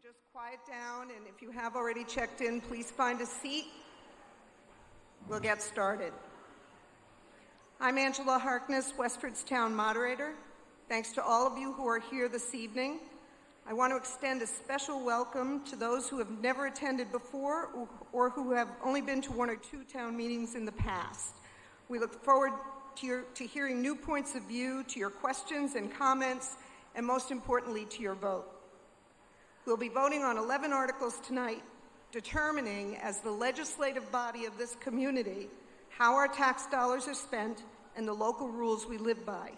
could just quiet down, and if you have already checked in, please find a seat. We'll get started. I'm Angela Harkness, Westford's town moderator. Thanks to all of you who are here this evening. I want to extend a special welcome to those who have never attended before or who have only been to one or two town meetings in the past. We look forward to hearing new points of view, to your questions and comments, and most importantly, to your vote. We'll be voting on 11 articles tonight, determining, as the legislative body of this community, how our tax dollars are spent and the local rules we live by.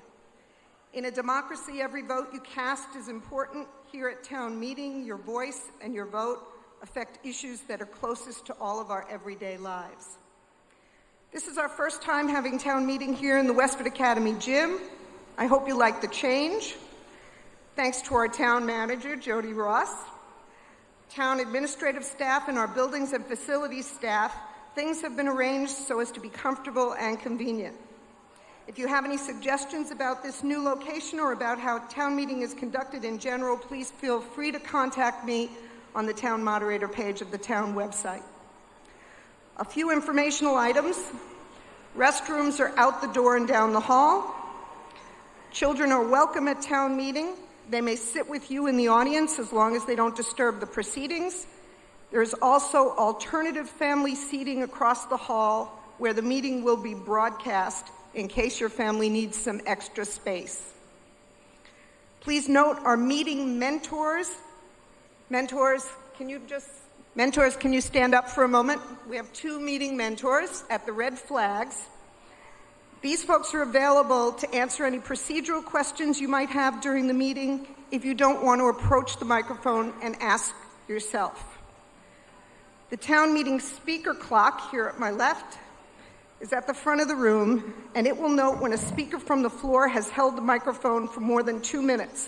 In a democracy, every vote you cast is important. Here at town meeting, your voice and your vote affect issues that are closest to all of our everyday lives. This is our first time having town meeting here in the Westford Academy gym. I hope you like the change. Thanks to our town manager, Jody Ross, town administrative staff, and our buildings and facilities staff, things have been arranged so as to be comfortable and convenient. If you have any suggestions about this new location or about how town meeting is conducted in general, please feel free to contact me on the town moderator page of the town website. A few informational items. Restrooms are out the door and down the hall. Children are welcome at town meeting. They may sit with you in the audience as long as they don't disturb the proceedings. There's also alternative family seating across the hall where the meeting will be broadcast in case your family needs some extra space. Please note our meeting mentors. Mentors, can you stand up for a moment? We have two meeting mentors at the red flags. These folks are available to answer any procedural questions you might have during the meeting if you don't want to approach the microphone and ask yourself. The town meeting speaker clock here at my left is at the front of the room, and it will note when a speaker from the floor has held the microphone for more than 2 minutes.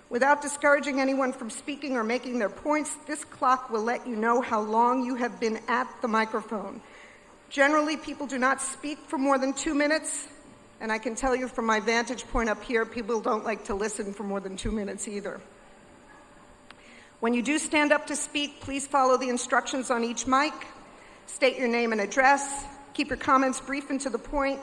Without discouraging anyone from speaking or making their points, this clock will let you know how long you have been at the microphone. Generally, people do not speak for more than 2 minutes, and I can tell you from my vantage point up here, people don't like to listen for more than 2 minutes either. When you do stand up to speak, please follow the instructions on each mic. State your name and address. Keep your comments brief and to the point.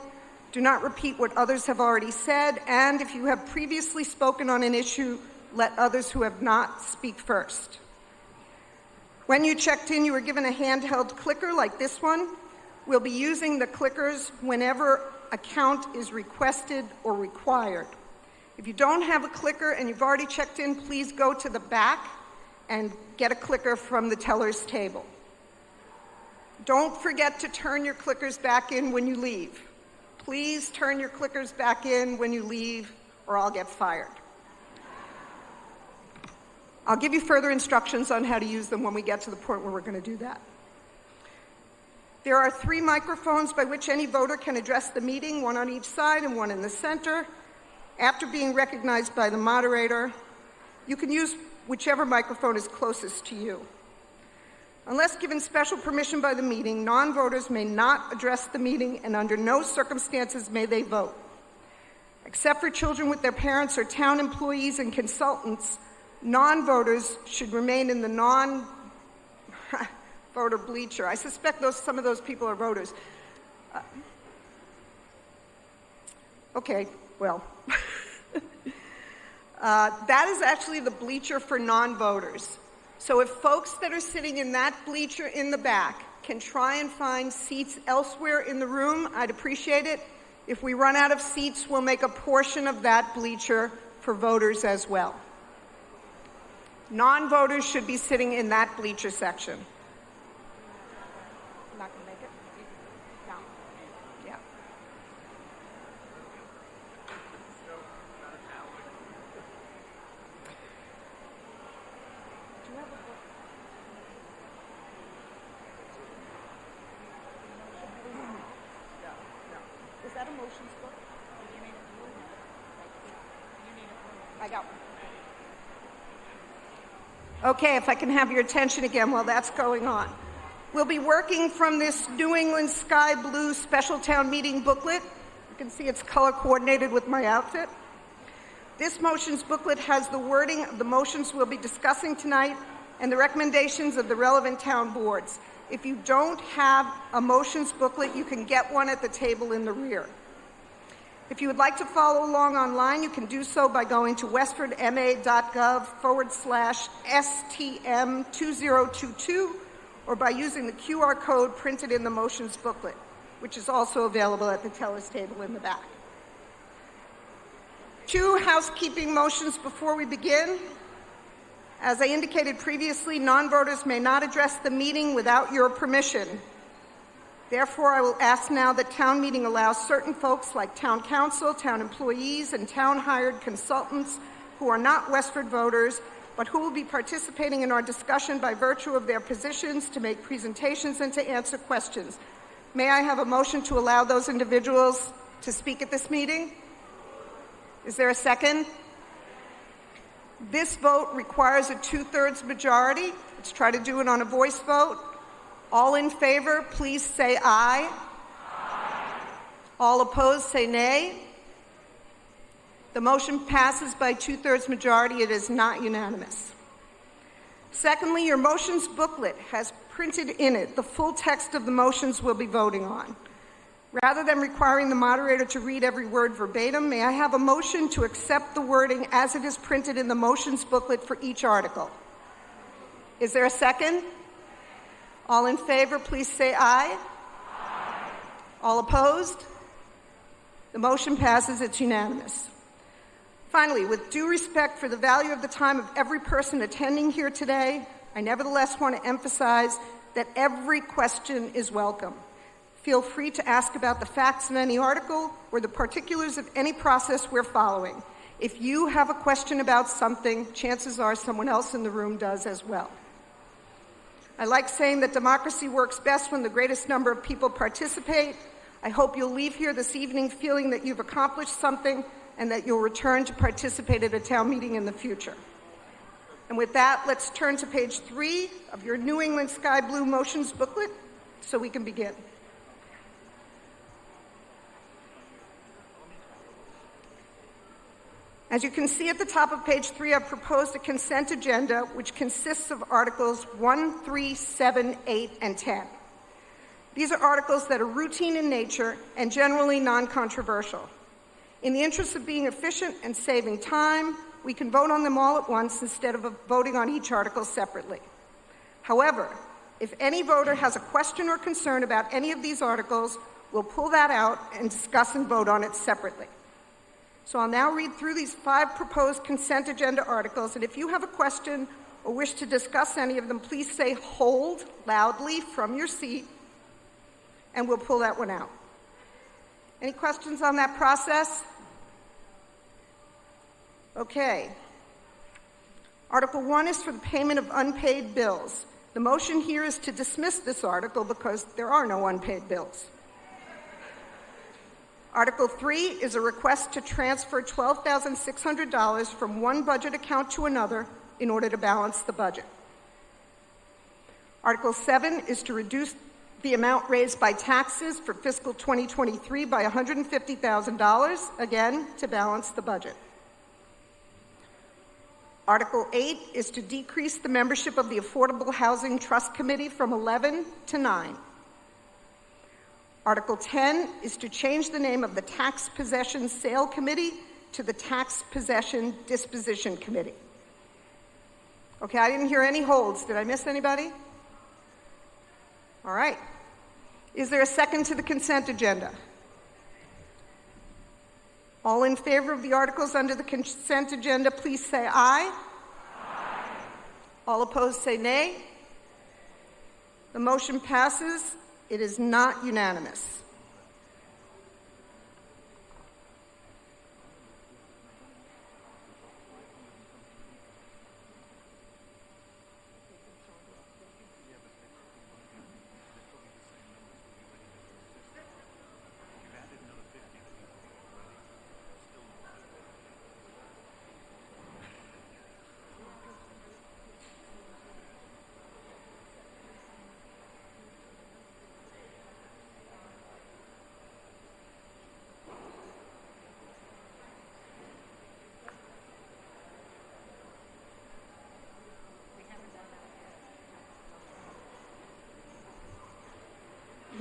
Do not repeat what others have already said, and if you have previously spoken on an issue, let others who have not speak first. When you checked in, you were given a handheld clicker like this one. We'll be using the clickers whenever a count is requested or required. If you don't have a clicker and you've already checked in, please go to the back and get a clicker from the teller's table. Don't forget to turn your clickers back in when you leave. Please turn your clickers back in when you leave, or I'll get fired. I'll give you further instructions on how to use them when we get to the point where we're going to do that. There are 3 microphones by which any voter can address the meeting, one on each side and one in the center. After being recognized by the moderator, you can use whichever microphone is closest to you. Unless given special permission by the meeting, non-voters may not address the meeting, and under no circumstances may they vote. Except for children with their parents or town employees and consultants, non-voters should remain in the non-voter bleacher. I suspect some of those people are voters. Okay, well. That is actually the bleacher for non-voters. So if folks that are sitting in that bleacher in the back can try and find seats elsewhere in the room, I'd appreciate it. If we run out of seats, we'll make a portion of that bleacher for voters as well. Non-voters should be sitting in that bleacher section. I'm not going to make it? No. Yeah. Do you have a book? No. Is that a motions book? I got one. Okay, if I can have your attention again while that's going on. We'll be working from this New England Sky Blue Special Town Meeting booklet. You can see it's color coordinated with my outfit. This motions booklet has the wording of the motions we'll be discussing tonight, and the recommendations of the relevant town boards. If you don't have a motions booklet, you can get one at the table in the rear. If you would like to follow along online, you can do so by going to westfordma.gov/STM2022 or by using the QR code printed in the motions booklet, which is also available at the teller's table in the back. 2 housekeeping motions before we begin. As I indicated previously, non-voters may not address the meeting without your permission. Therefore, I will ask now that town meeting allows certain folks like town council, town employees, and town-hired consultants who are not Westford voters, but who will be participating in our discussion by virtue of their positions to make presentations and to answer questions. May I have a motion to allow those individuals to speak at this meeting? Is there a second? This vote requires a 2/3 majority. Let's try to do it on a voice vote. All in favor, please say aye. Aye. All opposed, say nay. The motion passes by 2/3 majority. It is not unanimous. Secondly, your motions booklet has printed in it the full text of the motions we'll be voting on. Rather than requiring the moderator to read every word verbatim, may I have a motion to accept the wording as it is printed in the motions booklet for each article? Is there a second? All in favor, please say aye. Aye. All opposed? The motion passes. It's unanimous. Finally, with due respect for the value of the time of every person attending here today, I nevertheless want to emphasize that every question is welcome. Feel free to ask about the facts of any article or the particulars of any process we're following. If you have a question about something, chances are someone else in the room does as well. I like saying that democracy works best when the greatest number of people participate. I hope you'll leave here this evening feeling that you've accomplished something and that you'll return to participate at a town meeting in the future. And with that, let's turn to page 3 of your New England Sky Blue motions booklet so we can begin. As you can see at the top of page 3, I've proposed a consent agenda which consists of Articles 1, 3, 7, 8, and 10. These are articles that are routine in nature and generally non-controversial. In the interest of being efficient and saving time, we can vote on them all at once instead of voting on each article separately. However, if any voter has a question or concern about any of these articles, we'll pull that out and discuss and vote on it separately. So I'll now read through these 5 proposed consent agenda articles, and if you have a question or wish to discuss any of them, please say "hold" loudly from your seat, and we'll pull that one out. Any questions on that process? Okay. Article 1 is for the payment of unpaid bills. The motion here is to dismiss this article because there are no unpaid bills. Article 3 is a request to transfer $12,600 from one budget account to another in order to balance the budget. Article 7 is to reduce the amount raised by taxes for fiscal 2023 by $150,000, again, to balance the budget. Article 8 is to decrease the membership of the Affordable Housing Trust Committee from 11 to 9. Article 10 is to change the name of the Tax Possession Sale Committee to the Tax Possession Disposition Committee. Okay, I didn't hear any holds. Did I miss anybody? All right. Is there a second to the consent agenda? All in favor of the articles under the consent agenda, please say aye. Aye. All opposed, say nay. The motion passes. It is not unanimous.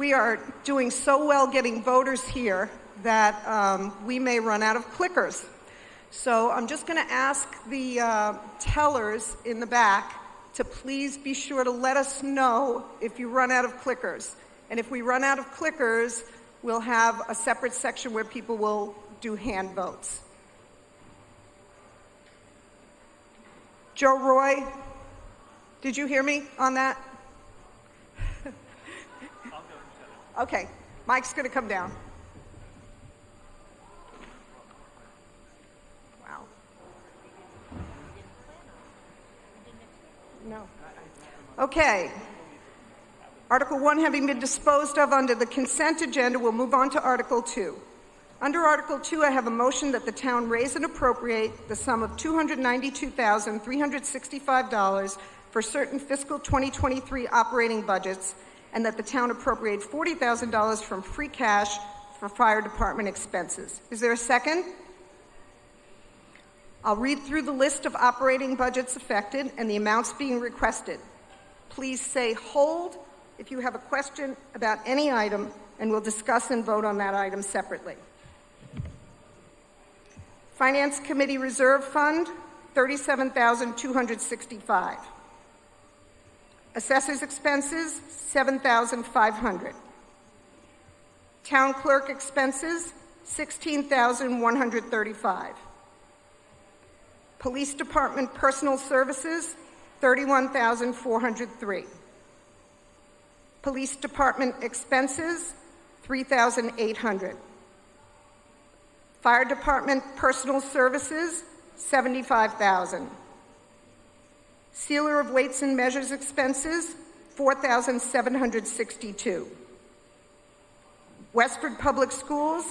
we are doing so well getting voters here that we may run out of clickers. So I'm just going to ask the tellers in the back to please be sure to let us know if you run out of clickers. And if we run out of clickers, we'll have a separate section where people will do hand votes. Joe Roy, did you hear me on that? Okay, Mike's going to come down. Wow. No. Okay. Article 1 having been disposed of under the consent agenda, we'll move on to Article 2. Under Article 2, I have a motion that the town raise and appropriate the sum of $292,365 for certain fiscal 2023 operating budgets, and that the town appropriate $40,000 from free cash for fire department expenses. Is there a second? I'll read through the list of operating budgets affected and the amounts being requested. Please say hold if you have a question about any item, and we'll discuss and vote on that item separately. Finance Committee Reserve Fund, $37,265. Assessors expenses, $7,500. Town clerk expenses, $16,135. Police Department personal services, $31,403. Police Department expenses, $3,800. Fire Department personal services, $75,000. Sealer of weights and measures expenses, $4,762. Westford Public Schools,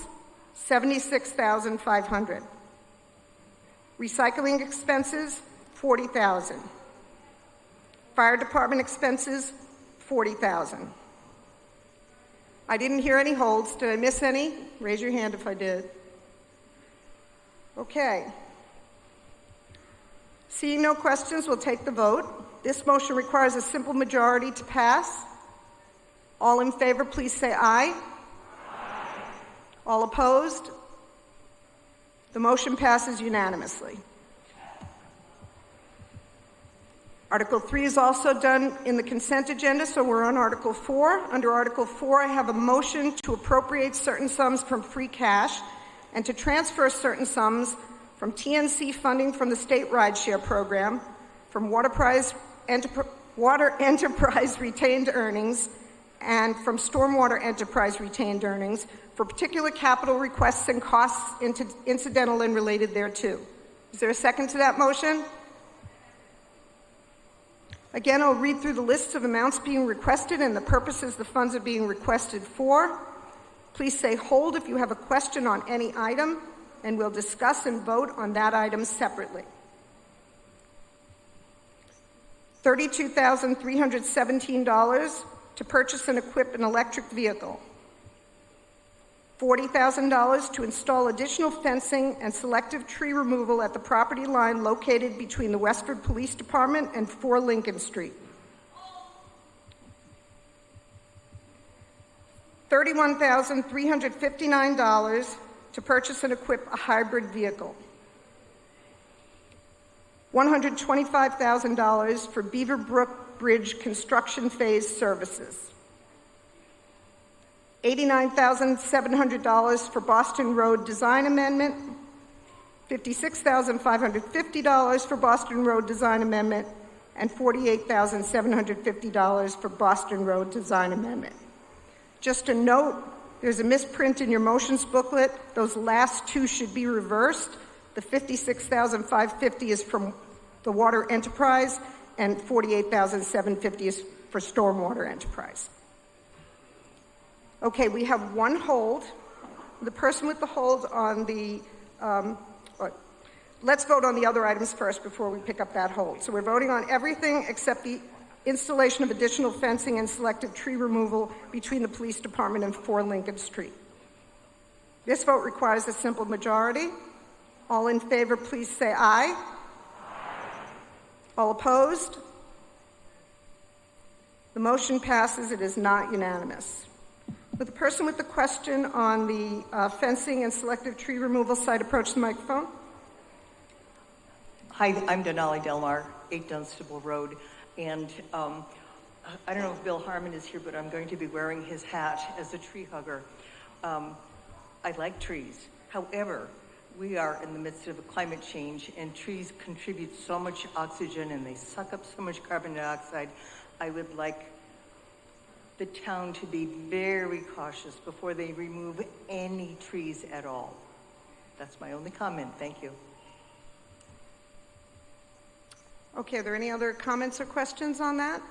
$76,500. Recycling expenses, $40,000. Fire Department expenses, $40,000. I didn't hear any holds. Did I miss any? Raise your hand if I did. Okay. Seeing no questions, we'll take the vote. This motion requires a simple majority to pass. All in favor, please say aye. Aye. All opposed? The motion passes unanimously. Article 3 is also done in the consent agenda, so we're on Article 4. Under Article 4, I have a motion to appropriate certain sums from free cash and to transfer certain sums from TNC funding from the state rideshare program, from water enterprise retained earnings, and from stormwater enterprise retained earnings for particular capital requests and costs incidental and related thereto. Is there a second to that motion? Again, I'll read through the lists of amounts being requested and the purposes the funds are being requested for. Please say hold if you have a question on any item, and we'll discuss and vote on that item separately. $32,317 to purchase and equip an electric vehicle. $40,000 to install additional fencing and selective tree removal at the property line located between the Westford Police Department and 4 Lincoln Street. $31,359 to purchase and equip a hybrid vehicle. $125,000 for Beaver Brook Bridge construction phase services. $89,700 for Boston Road design amendment. $56,550 for Boston Road design amendment, and $48,750 for Boston Road design amendment. Just a note, there's a misprint in your motions booklet. Those last two should be reversed. The $56,550 is from the water enterprise, and $48,750 is for stormwater enterprise. Okay, we have one hold. The person with the hold on the, let's vote on the other items first before we pick up that hold. So we're voting on everything except the installation of additional fencing and selective tree removal between the police department and 4 Lincoln Street. This vote requires a simple majority. All in favor, please say aye. All opposed? The motion passes. It is not unanimous. Would the person with the question on the fencing and selective tree removal site approach the microphone? Hi, I'm Denali Delmar, 8 Dunstable Road, and I don't know if Bill Harmon is here, but I'm going to be wearing his hat as a tree hugger. I like trees. However, we are in the midst of a climate change, and trees contribute so much oxygen and they suck up so much carbon dioxide. I would like the town to be very cautious before they remove any trees at all. That's my only comment. Thank you. Okay, are there any other comments or questions on that?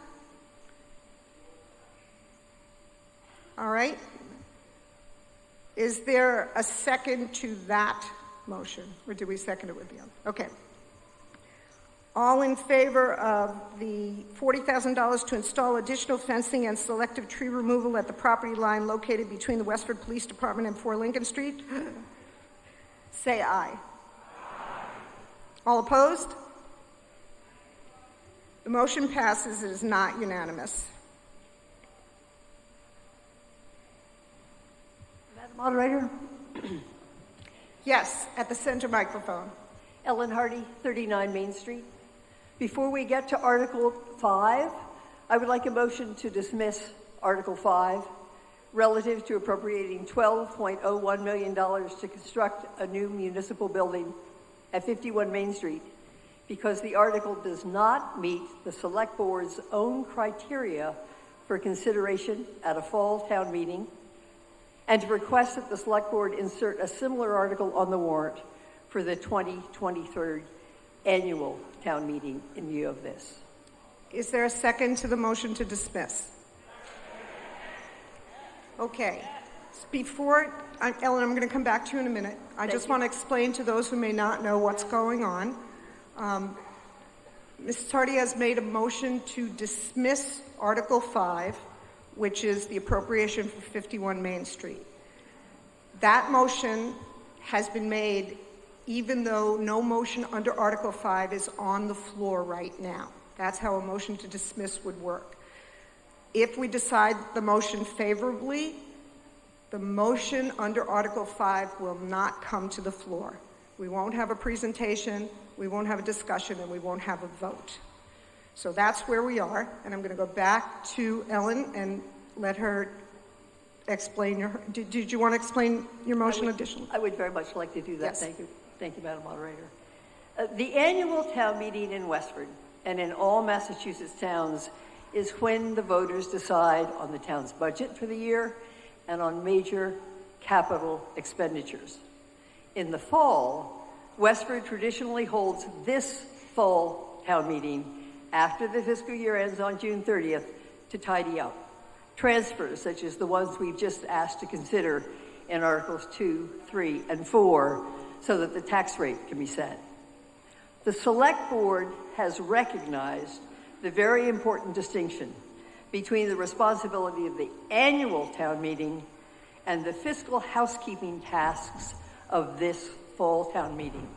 All right. Is there a second to that motion? Or did we second it with the other? Okay. All in favor of the $40,000 to install additional fencing and selective tree removal at the property line located between the Westford Police Department and 4 Lincoln Street? Say aye. All opposed? The motion passes. It is not unanimous. Madam Moderator? Yes, at the center microphone. Ellen Hardy, 39 Main Street. Before we get to Article 5, I would like a motion to dismiss Article 5 relative to appropriating $12.01 million to construct a new municipal building at 51 Main Street, because the article does not meet the Select Board's own criteria for consideration at a fall town meeting, and to request that the Select Board insert a similar article on the warrant for the 2023 annual town meeting in view of this. Is there a second to the motion to dismiss? Okay. Before, Ellen, I'm going to come back to you in a minute. I just want to explain to those who may not know what's going on. Mrs. Hardy has made a motion to dismiss Article 5, which is the appropriation for 51 Main Street. That motion has been made even though no motion under Article 5 is on the floor right now. That's how a motion to dismiss would work. If we decide the motion favorably, the motion under Article 5 will not come to the floor. We won't have a presentation, we won't have a discussion, and we won't have a vote. So that's where we are, and I'm going to go back to Ellen and let her explain your... Did you want to explain your motion additionally? I would very much like to do that. Yes. Thank you. Thank you, Madam Moderator. The annual town meeting in Westford and in all Massachusetts towns is when the voters decide on the town's budget for the year and on major capital expenditures. In the fall, Westford traditionally holds this fall town meeting after the fiscal year ends on June 30th to tidy up transfers such as the ones we've just asked to consider in Articles 2, 3, and 4 so that the tax rate can be set. The Select Board has recognized the very important distinction between the responsibility of the annual town meeting and the fiscal housekeeping tasks of this fall town meeting.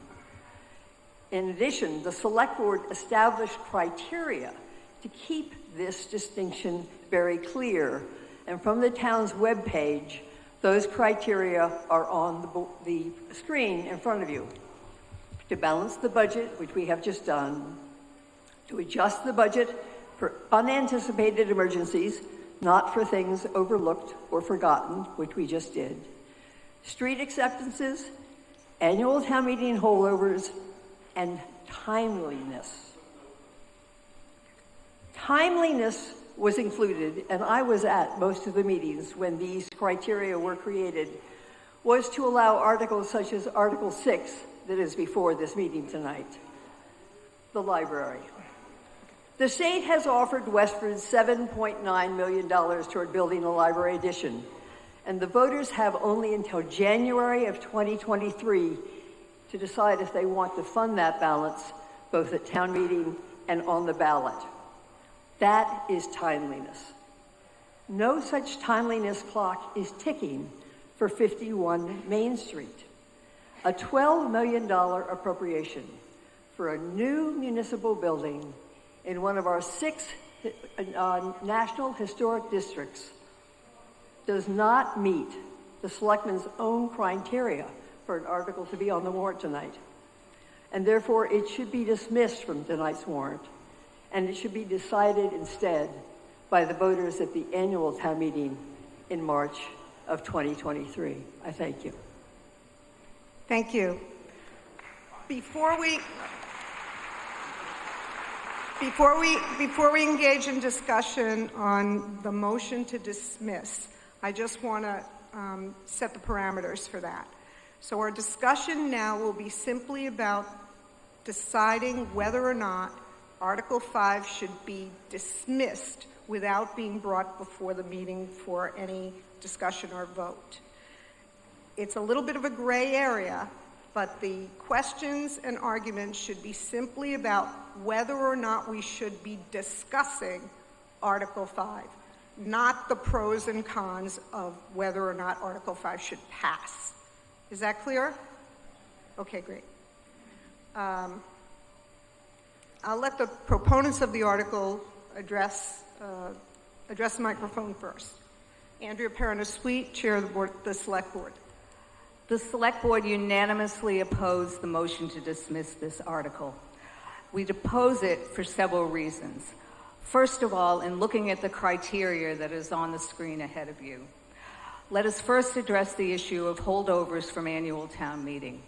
In addition, the Select Board established criteria to keep this distinction very clear, and from the town's webpage, those criteria are on the screen in front of you. To balance the budget, which we have just done, to adjust the budget for unanticipated emergencies, not for things overlooked or forgotten, which we just did, street acceptances, annual town meeting holdovers, and timeliness. Timeliness was included, and I was at most of the meetings when these criteria were created, was to allow articles such as Article 6 that is before this meeting tonight, the library. The state has offered Westford $7.9 million toward building a library addition, and the voters have only until January of 2023 to decide if they want to fund that balance, both at town meeting and on the ballot. That is timeliness. No such timeliness clock is ticking for 51 Main Street. A $12 million appropriation for a new municipal building in one of our 6 National Historic Districts does not meet the selectmen's own criteria for an article to be on the warrant tonight. And therefore, it should be dismissed from tonight's warrant, and it should be decided instead by the voters at the annual town meeting in March of 2023. I thank you. Thank you. Before we engage in discussion on the motion to dismiss, I just want to set the parameters for that. So our discussion now will be simply about deciding whether or not Article 5 should be dismissed without being brought before the meeting for any discussion or vote. It's a little bit of a gray area, but the questions and arguments should be simply about whether or not we should be discussing Article 5, not the pros and cons of whether or not Article 5 should pass. Is that clear? Okay, great. I'll let the proponents of the article address the microphone first. Andrea Perrona-Sweet, Chair of the Select Board. The Select Board unanimously opposed the motion to dismiss this article. We'd oppose it for several reasons. First of all, in looking at the criteria that is on the screen ahead of you, let us first address the issue of holdovers from annual town meeting.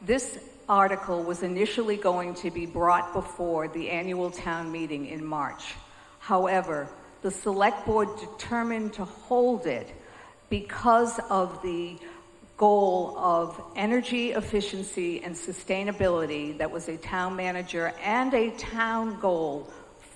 This article was initially going to be brought before the annual town meeting in March. However, the Select Board determined to hold it because of the goal of energy efficiency and sustainability that was a town manager and a town goal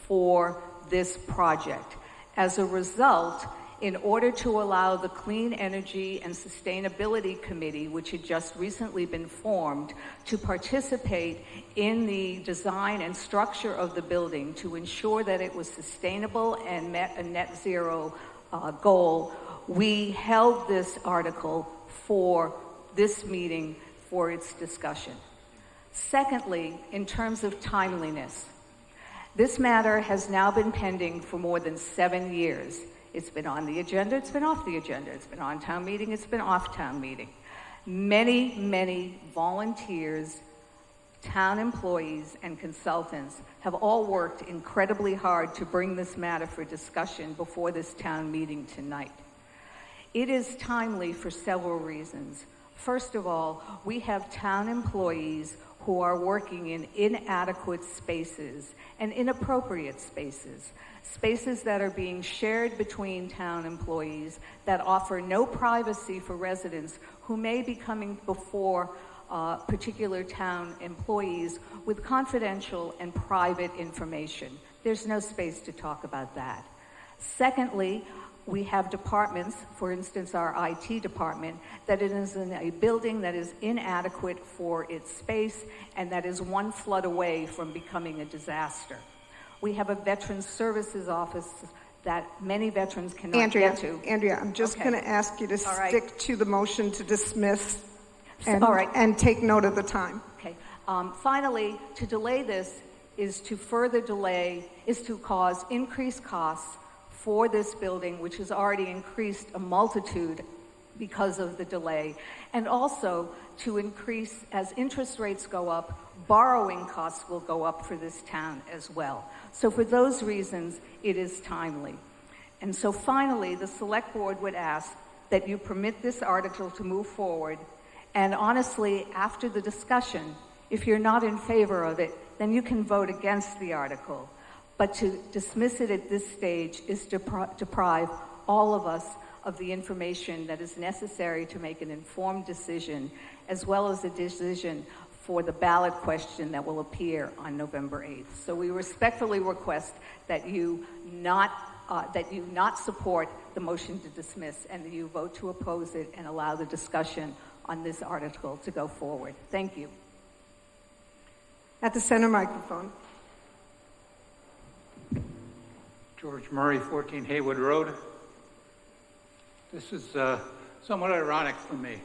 for this project. As a result, in order to allow the Clean Energy and Sustainability Committee, which had just recently been formed, to participate in the design and structure of the building to ensure that it was sustainable and met a net zero goal, we held this article for this meeting for its discussion. Secondly, in terms of timeliness, this matter has now been pending for more than 7 years. It's been on the agenda, it's been off the agenda, it's been on town meeting, it's been off town meeting. Many, many volunteers, town employees, and consultants have all worked incredibly hard to bring this matter for discussion before this town meeting tonight. It is timely for several reasons. First of all, we have town employees who are working in inadequate spaces and inappropriate spaces, spaces that are being shared between town employees that offer no privacy for residents who may be coming before particular town employees with confidential and private information. There's no space to talk about that. Secondly, we have departments, for instance, our IT department, that it is in a building that is inadequate for its space and that is one flood away from becoming a disaster. We have a Veterans Services Office that many veterans cannot get to. Andrea, I'm just going to ask you to stick to the motion to dismiss and take note of the time. Okay. Finally, to delay this is to cause increased costs for this building, which has already increased a multitude because of the delay, and also to increase, as interest rates go up, borrowing costs will go up for this town as well. So for those reasons, it is timely. And so finally, the Select Board would ask that you permit this article to move forward, and honestly, after the discussion, if you're not in favor of it, then you can vote against the article. But to dismiss it at this stage is to deprive all of us of the information that is necessary to make an informed decision, as well as a decision for the ballot question that will appear on November 8th. So we respectfully request that you not support the motion to dismiss and that you vote to oppose it and allow the discussion on this article to go forward. Thank you. At the center microphone. George Murray, 14 Haywood Road. This is somewhat ironic for me.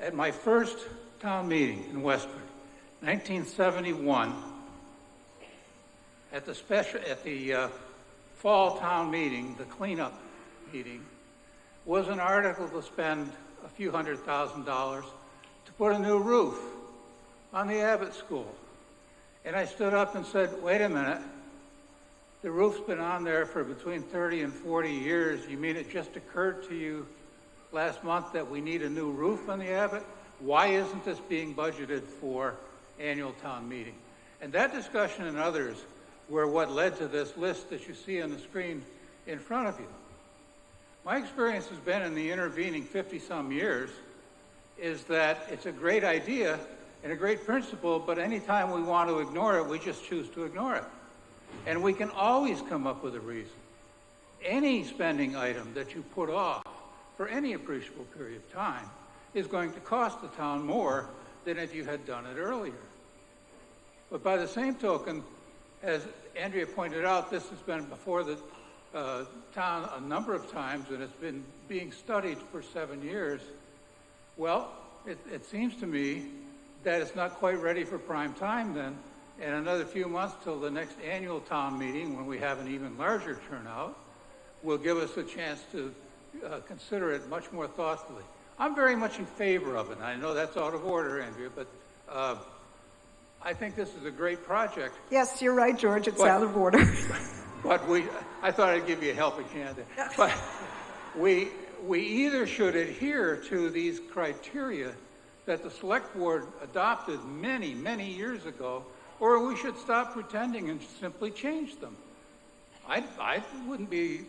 At my first town meeting in Westford, 1971, at the fall town meeting, the cleanup meeting, was an article to spend a few $100,000 to put a new roof on the Abbott School. And I stood up and said, wait a minute, the roof's been on there for between 30 and 40 years. You mean it just occurred to you last month that we need a new roof on the Abbott? Why isn't this being budgeted for annual town meeting? And that discussion and others were what led to this list that you see on the screen in front of you. My experience has been in the intervening 50-some years is that it's a great idea and a great principle, but anytime we want to ignore it, we just choose to ignore it. And we can always come up with a reason. Any spending item that you put off for any appreciable period of time is going to cost the town more than if you had done it earlier. But by the same token, as Andrea pointed out, this has been before the town a number of times, and it's been being studied for 7 years. Well, it seems to me that it's not quite ready for prime time then, and another few months till the next annual town meeting, when we have an even larger turnout, will give us a chance to consider it much more thoughtfully. I'm very much in favor of it. I know that's out of order, Andrea, but I think this is a great project. Yes, you're right, George. It's out of order. But I thought I'd give you a helping hand there. But we either should adhere to these criteria that the select board adopted many, many years ago, or we should stop pretending and simply change them. I wouldn't be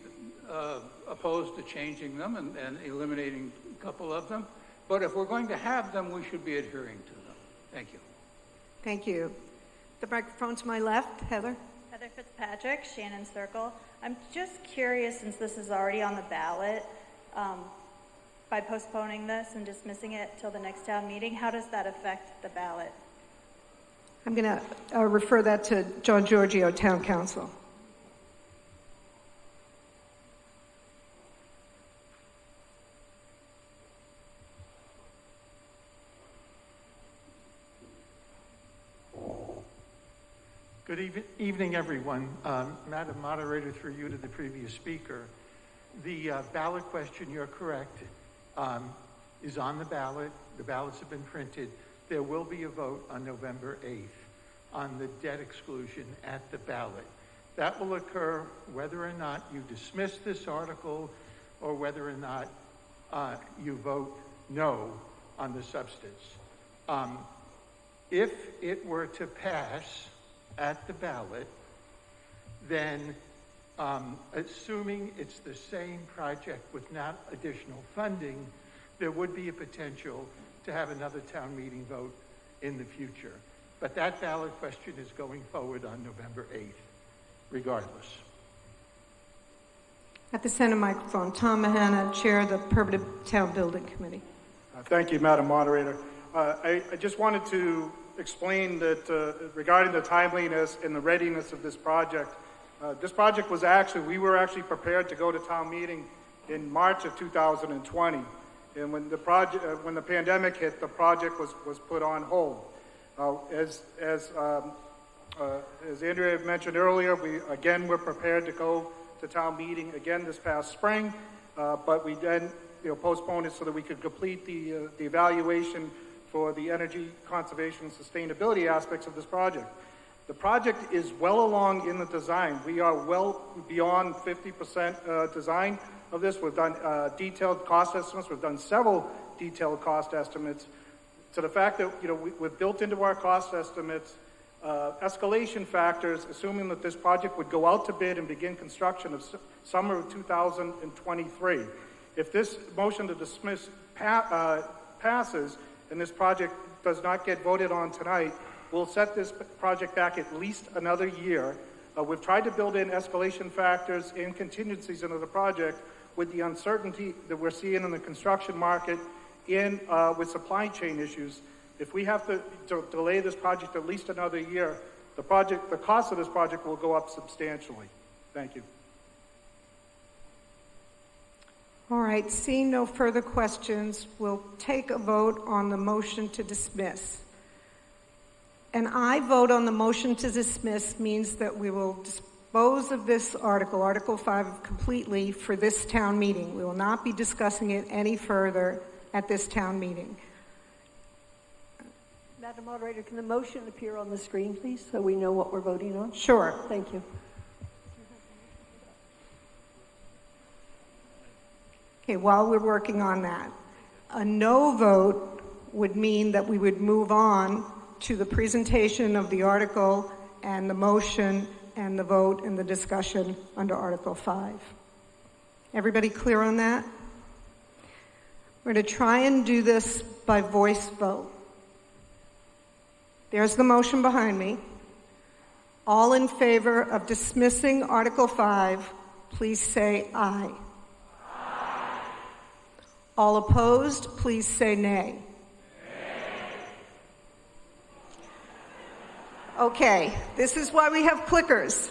opposed to changing them and eliminating a couple of them, but if we're going to have them, we should be adhering to them. Thank you. Thank you. The microphone to my left, Heather. Heather Fitzpatrick, Shannon Circle. I'm just curious, since this is already on the ballot, by postponing this and dismissing it till the next town meeting, how does that affect the ballot? I'm going to refer that to John Giorgio, Town Council. Good evening, everyone. Madam Moderator, through you to the previous speaker. The ballot question, you're correct, is on the ballot. The ballots have been printed. There will be a vote on November 8th on the debt exclusion at the ballot. That will occur whether or not you dismiss this article or whether or not you vote no on the substance. If it were to pass at the ballot, then assuming it's the same project with not additional funding, there would be a potential to have another town meeting vote in the future. But that ballot question is going forward on November 8th, regardless. At the center microphone, Tom Mahana, Chair of the Permanent Town Building Committee. Thank you, Madam Moderator. I just wanted to explain that regarding the timeliness and the readiness of this project was we were actually prepared to go to town meeting in March of 2020. And when the pandemic hit, the project was put on hold. As Andrea mentioned earlier, we're prepared to go to town meeting again this past spring, but we then postponed it so that we could complete the evaluation for the energy conservation and sustainability aspects of this project. The project is well along in the design. We are well beyond 50% design of this. We've done detailed cost estimates. We've done several detailed cost estimates. To the fact that we've built into our cost estimates escalation factors, assuming that this project would go out to bid and begin construction of summer of 2023. If this motion to dismiss passes, and this project does not get voted on tonight, we'll set this project back at least another year. We've tried to build in escalation factors and contingencies into the project with the uncertainty that we're seeing in the construction market and with supply chain issues. If we have to delay this project at least another year, the cost of this project will go up substantially. Thank you. All right, seeing no further questions, we'll take a vote on the motion to dismiss. An aye vote on the motion to dismiss means that we will dispose of this article, Article 5, completely for this town meeting. We will not be discussing it any further at this town meeting. Madam Moderator, can the motion appear on the screen, please, so we know what we're voting on? Sure. Thank you. Okay, while we're working on that, a no vote would mean that we would move on to the presentation of the article and the motion and the vote and the discussion under Article 5. Everybody clear on that? We're going to try and do this by voice vote. There's the motion behind me. All in favor of dismissing Article 5, please say aye. Aye. All opposed, please say nay. Okay, this is why we have clickers.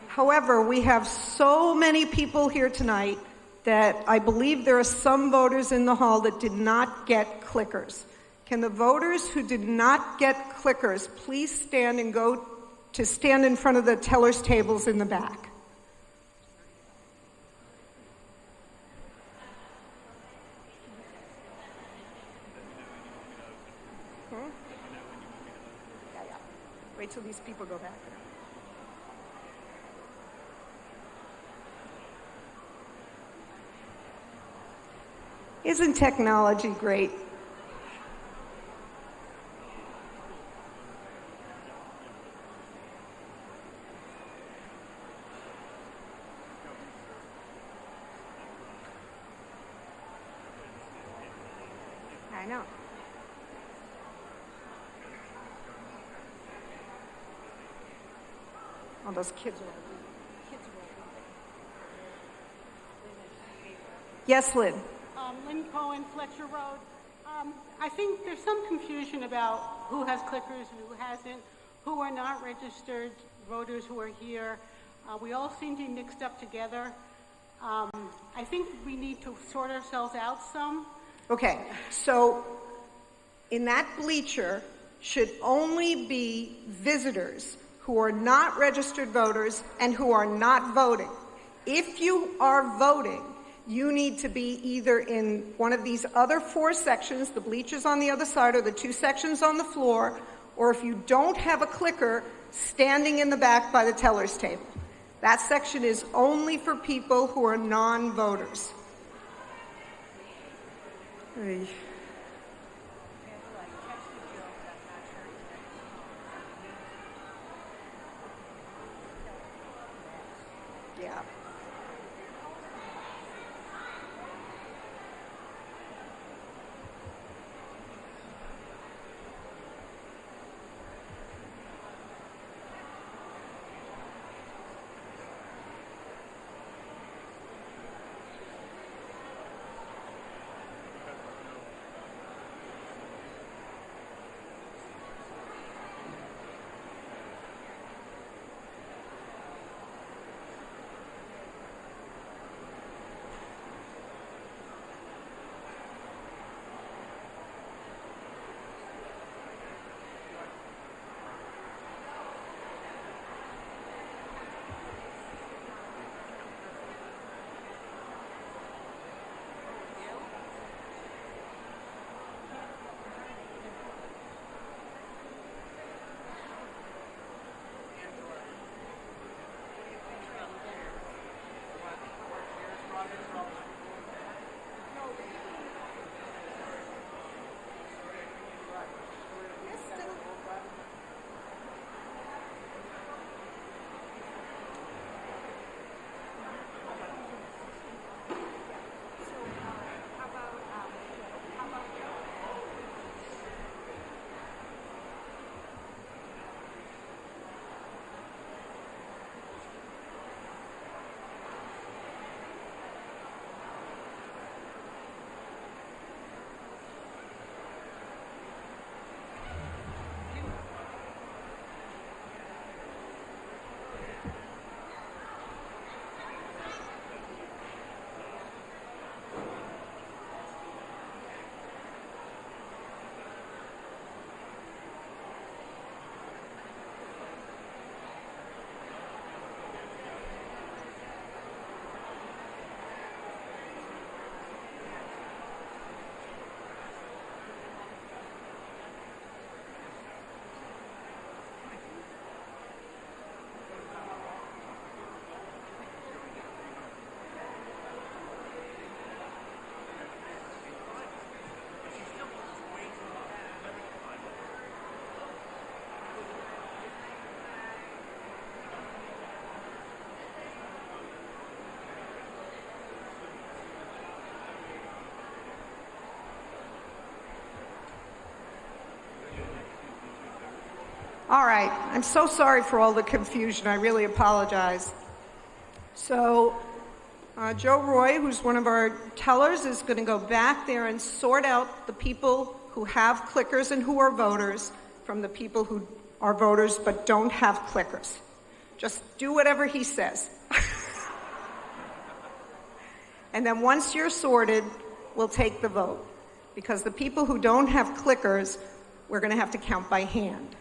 However, we have so many people here tonight that I believe there are some voters in the hall that did not get clickers. Can the voters who did not get clickers please stand and go to stand in front of the teller's tables in the back? Wait till these people go back there. Isn't technology great? I know. All those kids are Yes, Lynn. Lynn Cohen, Fletcher Road. I think there's some confusion about who has clickers and who hasn't, who are not registered voters who are here. We all seem to be mixed up together. I think we need to sort ourselves out some. Okay, so in that bleacher should only be visitors who are not registered voters and who are not voting. If you are voting, you need to be either in one of these other 4 sections, the bleachers on the other side, or the 2 sections on the floor, or if you don't have a clicker, standing in the back by the teller's table. That section is only for people who are non-voters. Yeah. All right, I'm so sorry for all the confusion. I really apologize. So, Joe Roy, who's one of our tellers, is going to go back there and sort out the people who have clickers and who are voters from the people who are voters but don't have clickers. Just do whatever he says. And then once you're sorted, we'll take the vote. Because the people who don't have clickers, we're going to have to count by hand.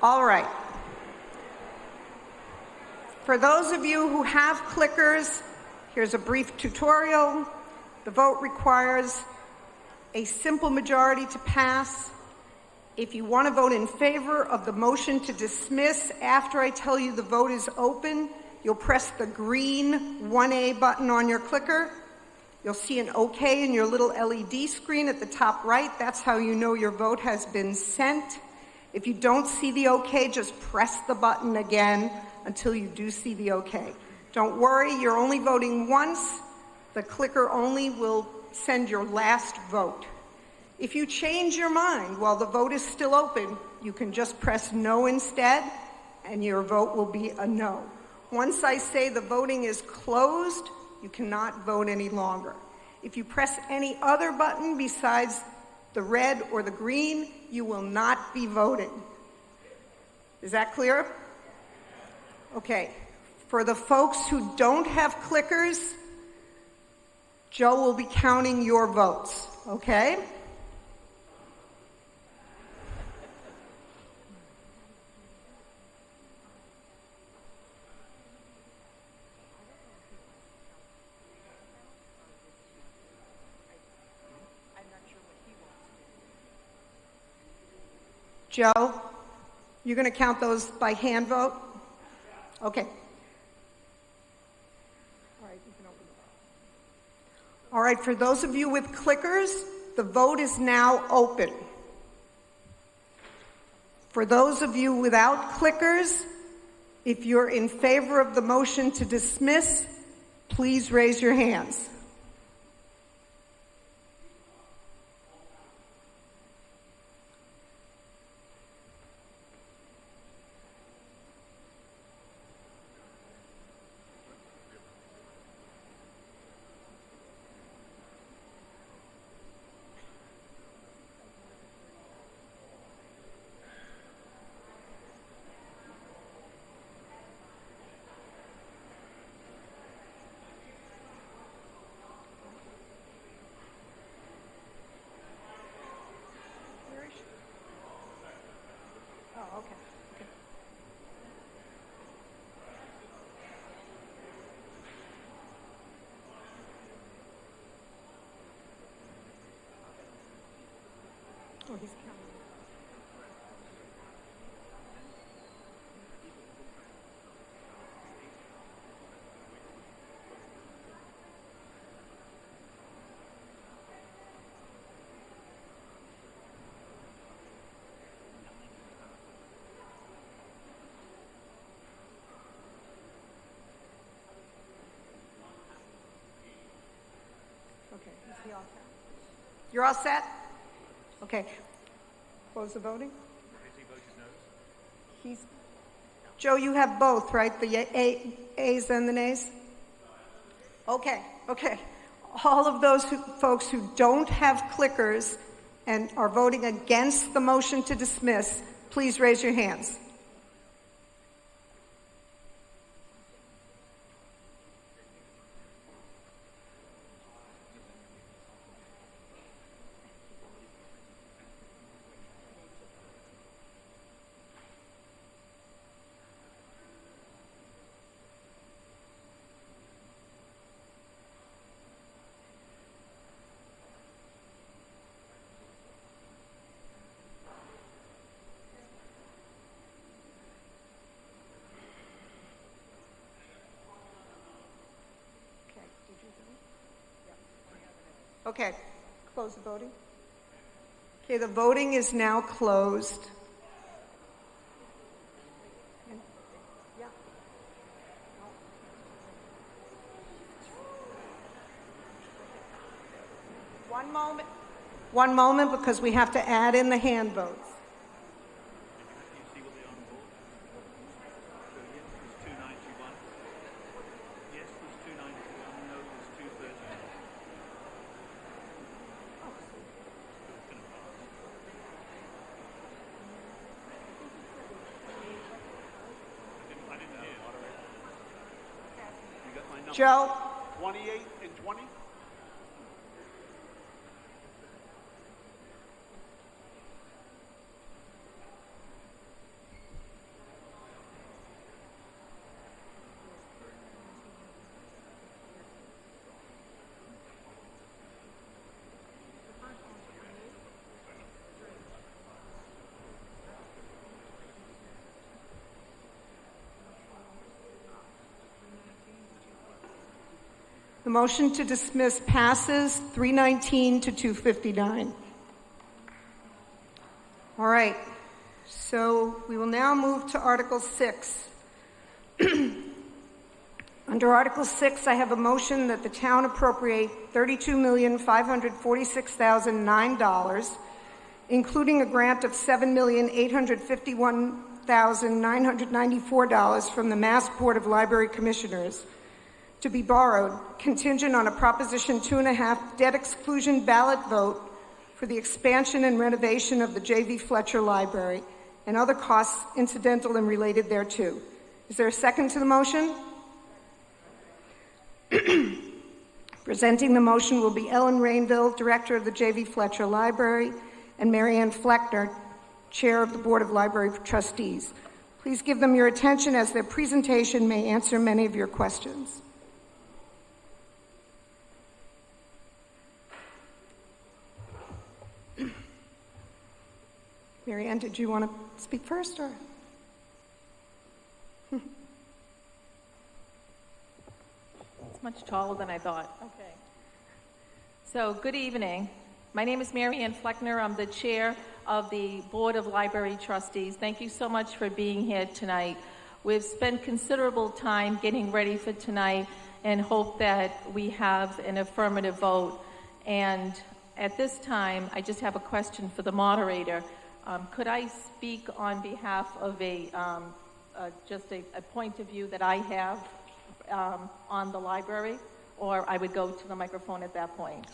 All right. For those of you who have clickers, here's a brief tutorial. The vote requires a simple majority to pass. If you want to vote in favor of the motion to dismiss after I tell you the vote is open, you'll press the green 1A button on your clicker. You'll see an OK in your little LED screen at the top right. That's how you know your vote has been sent. If you don't see the OK, just press the button again until you do see the OK. Don't worry, you're only voting once. The clicker only will send your last vote. If you change your mind while the vote is still open, you can just press no instead, and your vote will be a no. Once I say the voting is closed, you cannot vote any longer. If you press any other button besides the red or the green, you will not be voting. Is that clear? Okay. For the folks who don't have clickers, Joe will be counting your votes, okay? Joe, you're going to count those by hand vote? Okay. All right, you can open it. All right, for those of you with clickers, the vote is now open. For those of you without clickers, if you're in favor of the motion to dismiss, please raise your hands. Oh, he's counting. Okay, is he all set? You're all set? Okay. Close the voting. Joe, you have both, right? The A's and the nays? Okay, okay. all of those folks who don't have clickers and are voting against the motion to dismiss, please raise your hands. Okay, close the voting. Okay, the voting is now closed. One moment, because we have to add in the hand votes. Joe? 28 and 20? The motion to dismiss passes 319 to 259. All right, so we will now move to Article 6. Under Article 6, I have a motion that the town appropriate $32,546,009, including a grant of $7,851,994 from the Mass Board of Library Commissioners, to be borrowed, contingent on a Proposition 2.5 debt exclusion ballot vote for the expansion and renovation of the J.V. Fletcher Library and other costs incidental and related thereto. Is there a second to the motion? Presenting the motion will be Ellen Rainville, Director of the J.V. Fletcher Library, and Mary Ann Fleckner, Chair of the Board of Library Trustees. Please give them your attention as their presentation may answer many of your questions. Mary Ann, did you want to speak first, or? It's much taller than I thought. Okay. So, good evening. My name is Mary Ann Fleckner. I'm the chair of the Board of Library Trustees. Thank you so much for being here tonight. We've spent considerable time getting ready for tonight and hope that we have an affirmative vote. And at this time, I just have a question for the moderator. Could I speak on behalf of just a point of view that I have on the library, or I would go to the microphone at that point?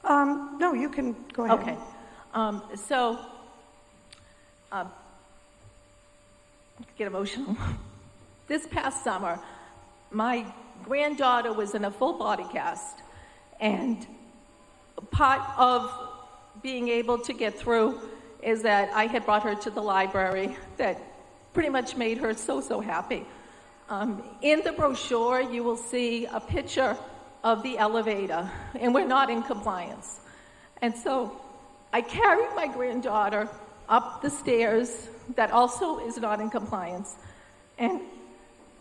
No, you can go ahead. Okay. Get emotional. This past summer, my granddaughter was in a full body cast, and part of being able to get through is that I had brought her to the library that pretty much made her so happy. In the brochure, you will see a picture of the elevator, and we're not in compliance. And so I carried my granddaughter up the stairs that also is not in compliance. And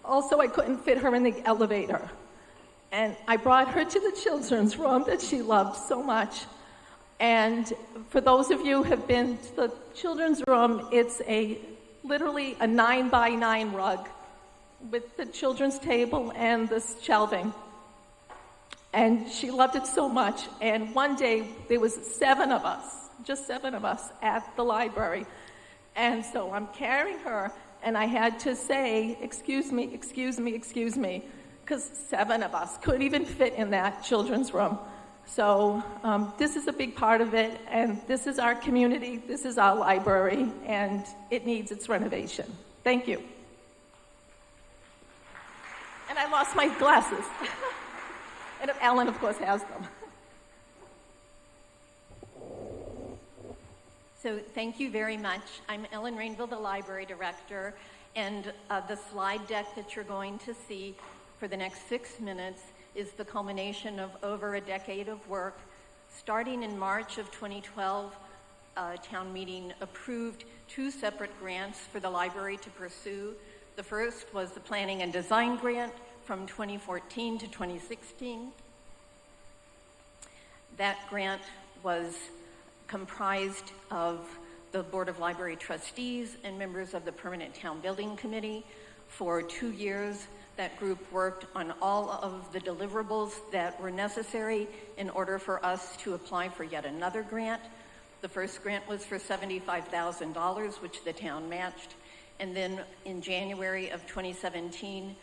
also I couldn't fit her in the elevator. And I brought her to the children's room that she loved so much. And for those of you who have been to the children's room, it's literally a 9x9 rug with the children's table and the shelving. And she loved it so much. And one day there was just seven of us at the library. And so I'm carrying her, and I had to say, excuse me. because 7 of us could even fit in that children's room. So this is a big part of it, and this is our community, this is our library, and it needs its renovation. Thank you. And I lost my glasses. And Ellen, of course, has them. So thank you very much. I'm Ellen Rainville, the library director, and the slide deck that you're going to see for the next 6 minutes is the culmination of over a decade of work. Starting in March of 2012, town meeting approved 2 separate grants for the library to pursue. The first was the Planning and Design Grant from 2014 to 2016. That grant was comprised of the Board of Library Trustees and members of the Permanent Town Building Committee. For 2 years, that group worked on all of the deliverables that were necessary in order for us to apply for yet another grant. The first grant was for $75,000, which the town matched. And then in January of 2017,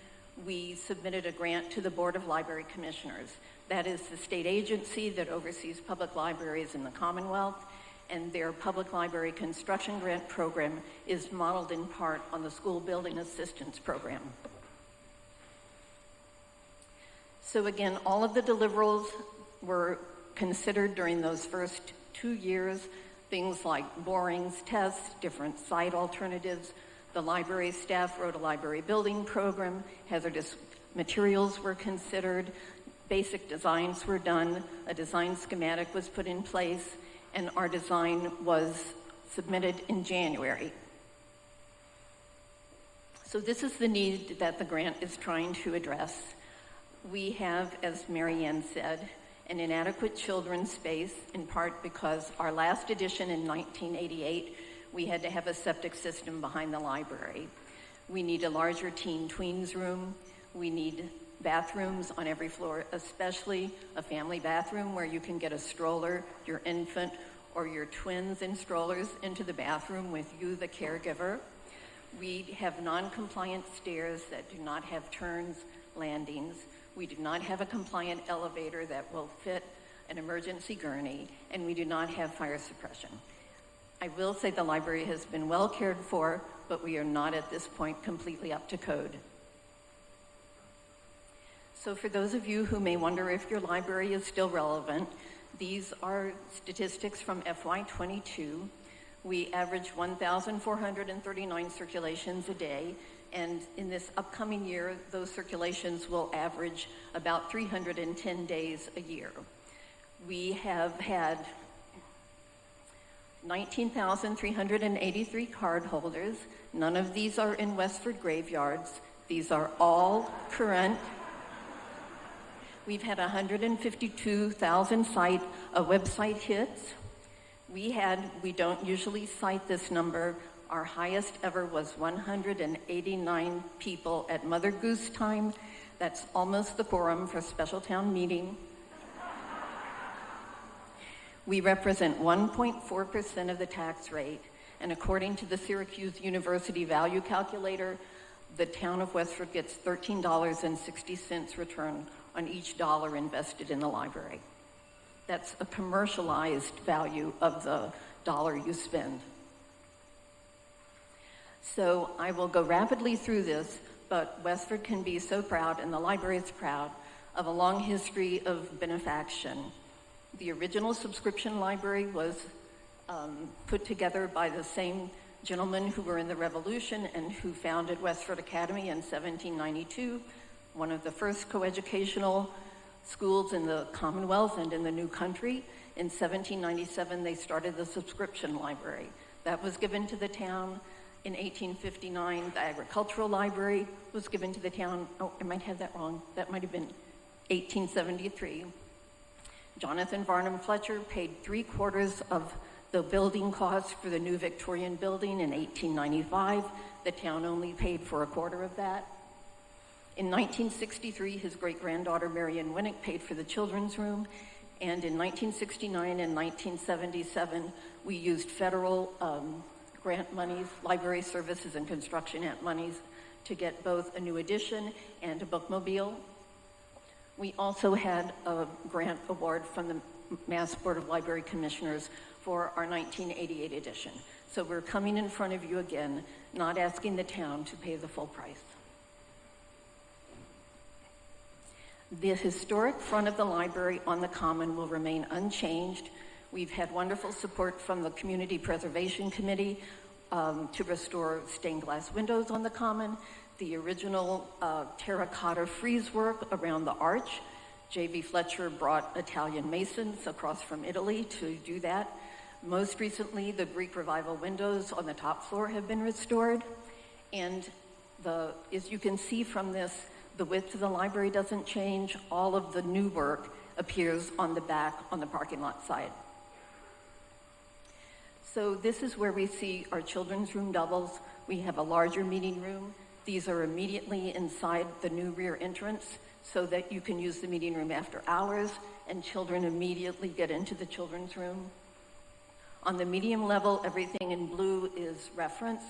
we submitted a grant to the Board of Library Commissioners. That is the state agency that oversees public libraries in the Commonwealth, and their public library construction grant program is modeled in part on the school building assistance program. So again, all of the deliverables were considered during those first 2 years, things like borings, tests, different site alternatives. The library staff wrote a library building program, hazardous materials were considered, basic designs were done, a design schematic was put in place, and our design was submitted in January. So this is the need that the grant is trying to address. We have, as Mary Ann said, an inadequate children's space, in part because our last edition in 1988, we had to have a septic system behind the library. We need a larger teen tweens room. We need bathrooms on every floor, especially a family bathroom where you can get a stroller, your infant, or your twins in strollers into the bathroom with you, the caregiver. We have non-compliant stairs that do not have turns, landings. We do not have a compliant elevator that will fit an emergency gurney, and we do not have fire suppression. I will say the library has been well cared for, but we are not at this point completely up to code. So for those of you who may wonder if your library is still relevant, these are statistics from FY22. We average 1,439 circulations a day, and in this upcoming year, those circulations will average about 310 days a year. We have had 19,383 card holders. None of these are in Westford graveyards. These are all current. We've had 152,000 website hits. We don't usually cite this number. Our highest ever was 189 people at Mother Goose time. That's almost the quorum for a special town meeting. We represent 1.4% of the tax rate, and according to the Syracuse University value calculator, the town of Westford gets $13.60 return on each dollar invested in the library. That's a commercialized value of the dollar you spend. So I will go rapidly through this, but Westford can be so proud, and the library is proud, of a long history of benefaction. The original subscription library was put together by the same gentlemen who were in the Revolution and who founded Westford Academy in 1792, one of the first coeducational schools in the Commonwealth and in the New Country. In 1797, they started the subscription library. That was given to the town. In 1859, the agricultural library was given to the town. Oh, I might have that wrong. That might have been 1873. Jonathan Varnum Fletcher paid 3/4 of the building cost for the new Victorian building in 1895. The town only paid for 1/4 of that. In 1963, his great-granddaughter Marion Winnick paid for the children's room. And in 1969 and 1977, we used federal grant monies, library services and construction act monies, to get both a new edition and a bookmobile We also had a grant award from the Mass Board of Library Commissioners for our 1988 edition. So we're coming in front of you again, not asking the town to pay the full price. The historic front of the library on the Common will remain unchanged. We've had wonderful support from the Community Preservation Committee to restore stained glass windows on the Common, the original terracotta frieze work around the arch. J.B. Fletcher brought Italian masons across from Italy to do that. Most recently, the Greek Revival windows on the top floor have been restored. And as you can see from this, the width of the library doesn't change. All of the new work appears on the back on the parking lot side. So this is where we see our children's room doubles. We have a larger meeting room. These are immediately inside the new rear entrance so that you can use the meeting room after hours and children immediately get into the children's room. On the medium level, everything in blue is reference,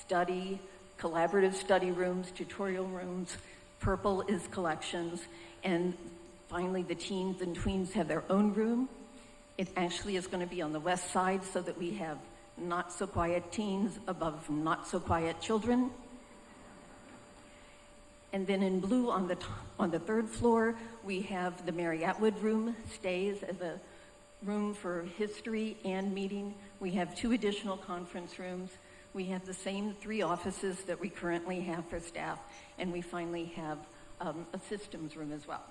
study, collaborative study rooms, tutorial rooms. Purple is collections. And finally, the teens and tweens have their own room. It actually is going to be on the west side so that we have not so quiet teens above not so quiet children. And then in blue on the third floor, we have the Mary Atwood room stays as a room for history and meeting. We have 2 additional conference rooms. We have the same 3 offices that we currently have for staff, and we finally have a systems room as well.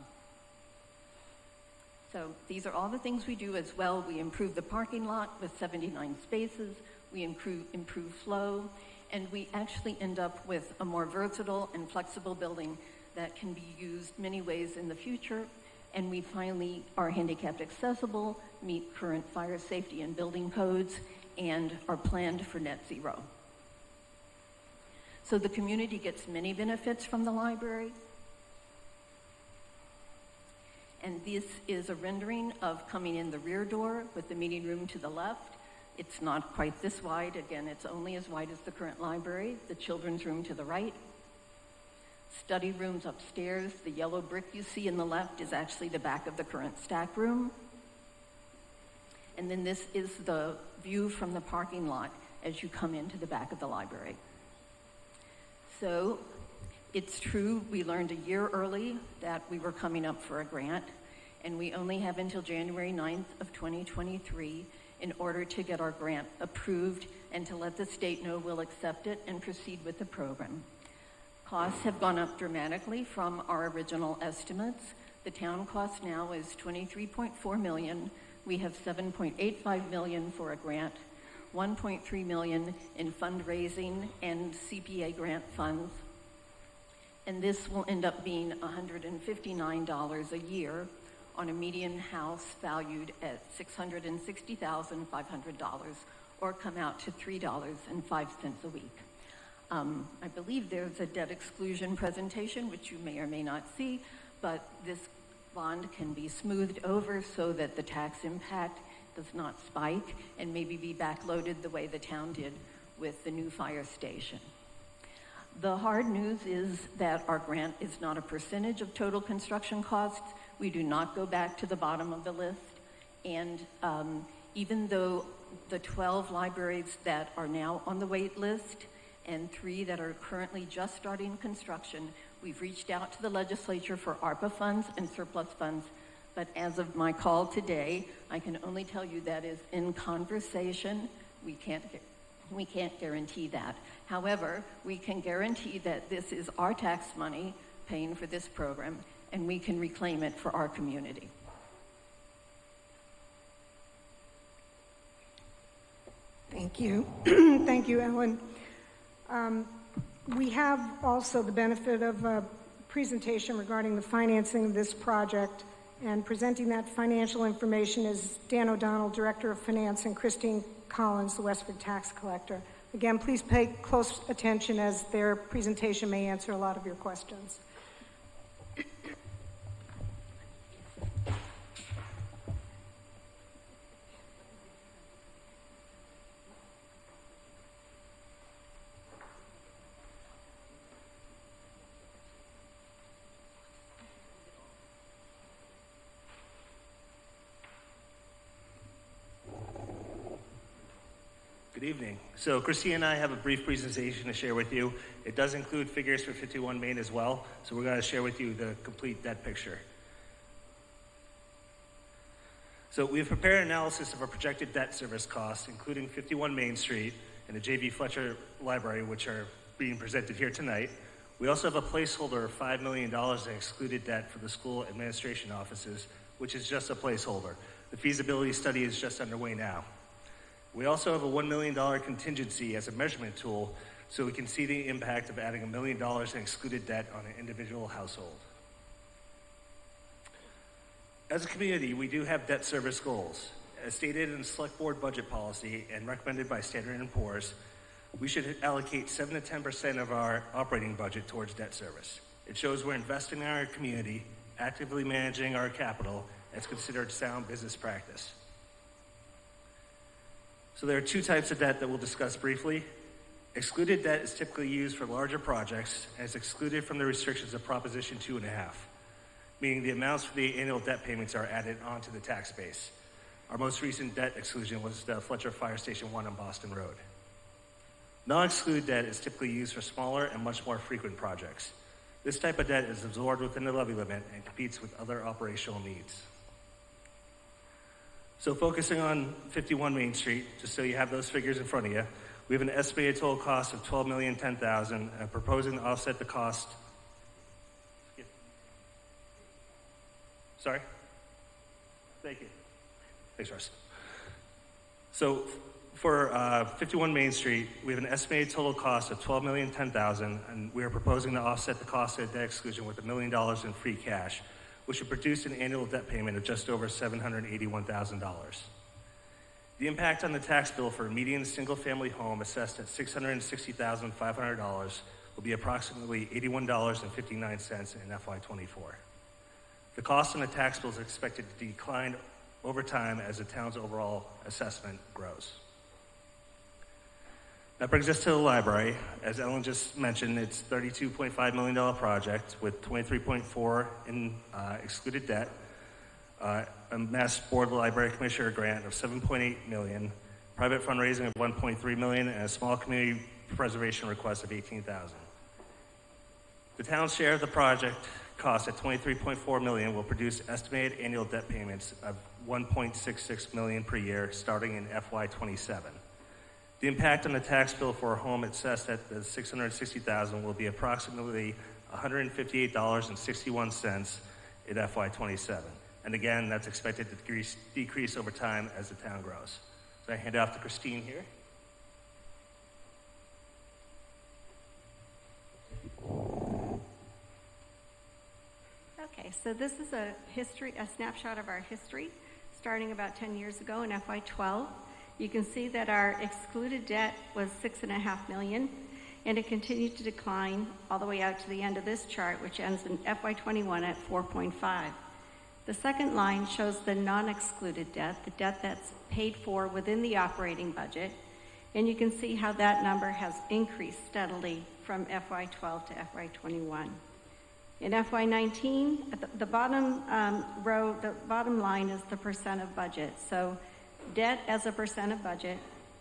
So these are all the things we do as well. We improve the parking lot with 79 spaces. We improve flow, and we actually end up with a more versatile and flexible building that can be used many ways in the future. And we finally are handicapped accessible, meet current fire safety and building codes, and are planned for net zero. So the community gets many benefits from the library. And this is a rendering of coming in the rear door with the meeting room to the left. It's not quite this wide. Again, it's only as wide as the current library. The children's room to the right. Study rooms upstairs. The yellow brick you see in the left is actually the back of the current stack room. And then this is the view from the parking lot as you come into the back of the library. So it's true, we learned a year early that we were coming up for a grant, and we only have until January 9th of 2023 in order to get our grant approved and to let the state know we'll accept it and proceed with the program. Costs have gone up dramatically from our original estimates. The town cost now is $23.4 million. We have $7.85 million for a grant, $1.3 million in fundraising and CPA grant funds. And this will end up being $159 a year on a median house valued at $660,500, or come out to $3.05 a week. I believe there's a debt exclusion presentation, which you may or may not see, but this bond can be smoothed over so that the tax impact does not spike and maybe be backloaded the way the town did with the new fire station. The hard news is that our grant is not a percentage of total construction costs. We do not go back to the bottom of the list. And even though the 12 libraries that are now on the wait list and 3 that are currently just starting construction, we've reached out to the legislature for ARPA funds and surplus funds. But as of my call today, I can only tell you that is in conversation. We can't guarantee that. However, we can guarantee that this is our tax money paying for this program, and we can reclaim it for our community. Thank you. Thank you, Ellen. We have also the benefit of a presentation regarding the financing of this project, and presenting that financial information is Dan O'Donnell, Director of Finance, and Christine Collins, the Westford Tax Collector. Again, please pay close attention as their presentation may answer a lot of your questions. Good evening. So Christine and I have a brief presentation to share with you. It does include figures for 51 Main as well, so we're going to share with you the complete debt picture. So we've prepared an analysis of our projected debt service costs, including 51 Main Street and the J.V. Fletcher Library, which are being presented here tonight. We also have a placeholder of $5 million in excluded debt for the school administration offices, which is just a placeholder. The feasibility study is just underway now. We also have a $1 million contingency as a measurement tool so we can see the impact of adding $1 million in excluded debt on an individual household. As a community, we do have debt service goals. As stated in the Select Board budget policy and recommended by Standard & Poor's, we should allocate 7 to 10% of our operating budget towards debt service. It shows we're investing in our community, actively managing our capital as considered sound business practice. So there are two types of debt that we'll discuss briefly. Excluded debt is typically used for larger projects and is excluded from the restrictions of Proposition 2.5, meaning the amounts for the annual debt payments are added onto the tax base. Our most recent debt exclusion was the Fletcher Fire Station 1 on Boston Road. Non-excluded debt is typically used for smaller and much more frequent projects. This type of debt is absorbed within the levy limit and competes with other operational needs. So focusing on 51 Main Street, just so you have those figures in front of you, we have an estimated total cost of $12,010,000 and proposing to offset the cost. Sorry? Thank you. Thanks, Russ. So for 51 Main Street, we have an estimated total cost of $12,010,000, and we are proposing to offset the cost of the debt exclusion with $1 million in free cash, which would produce an annual debt payment of just over $781,000. The impact on the tax bill for a median single-family home assessed at $660,500 will be approximately $81.59 in FY24. The cost on the tax bill is expected to decline over time as the town's overall assessment grows. That brings us to the library. As Ellen just mentioned, it's a $32.5 million project with $23.4 in excluded debt, a Mass Board Library Commissioner grant of $7.8 million, private fundraising of $1.3 million, and a small community preservation request of $18,000. The town's share of the project cost at $23.4 million will produce estimated annual debt payments of $1.66 million per year starting in FY27. The impact on the tax bill for a home assessed at the $660,000 will be approximately $158.61 in FY27. And again, that's expected to decrease over time as the town grows. So I hand it off to Christine here. Okay, so this is a snapshot of our history, starting about 10 years ago in FY12. You can see that our excluded debt was $6.5 million, and it continued to decline all the way out to the end of this chart, which ends in FY21 at 4.5. The second line shows the non-excluded debt, the debt that's paid for within the operating budget, and you can see how that number has increased steadily from FY12 to FY21. In FY19, at the bottom row, the bottom line is the percent of budget. So debt as a percent of budget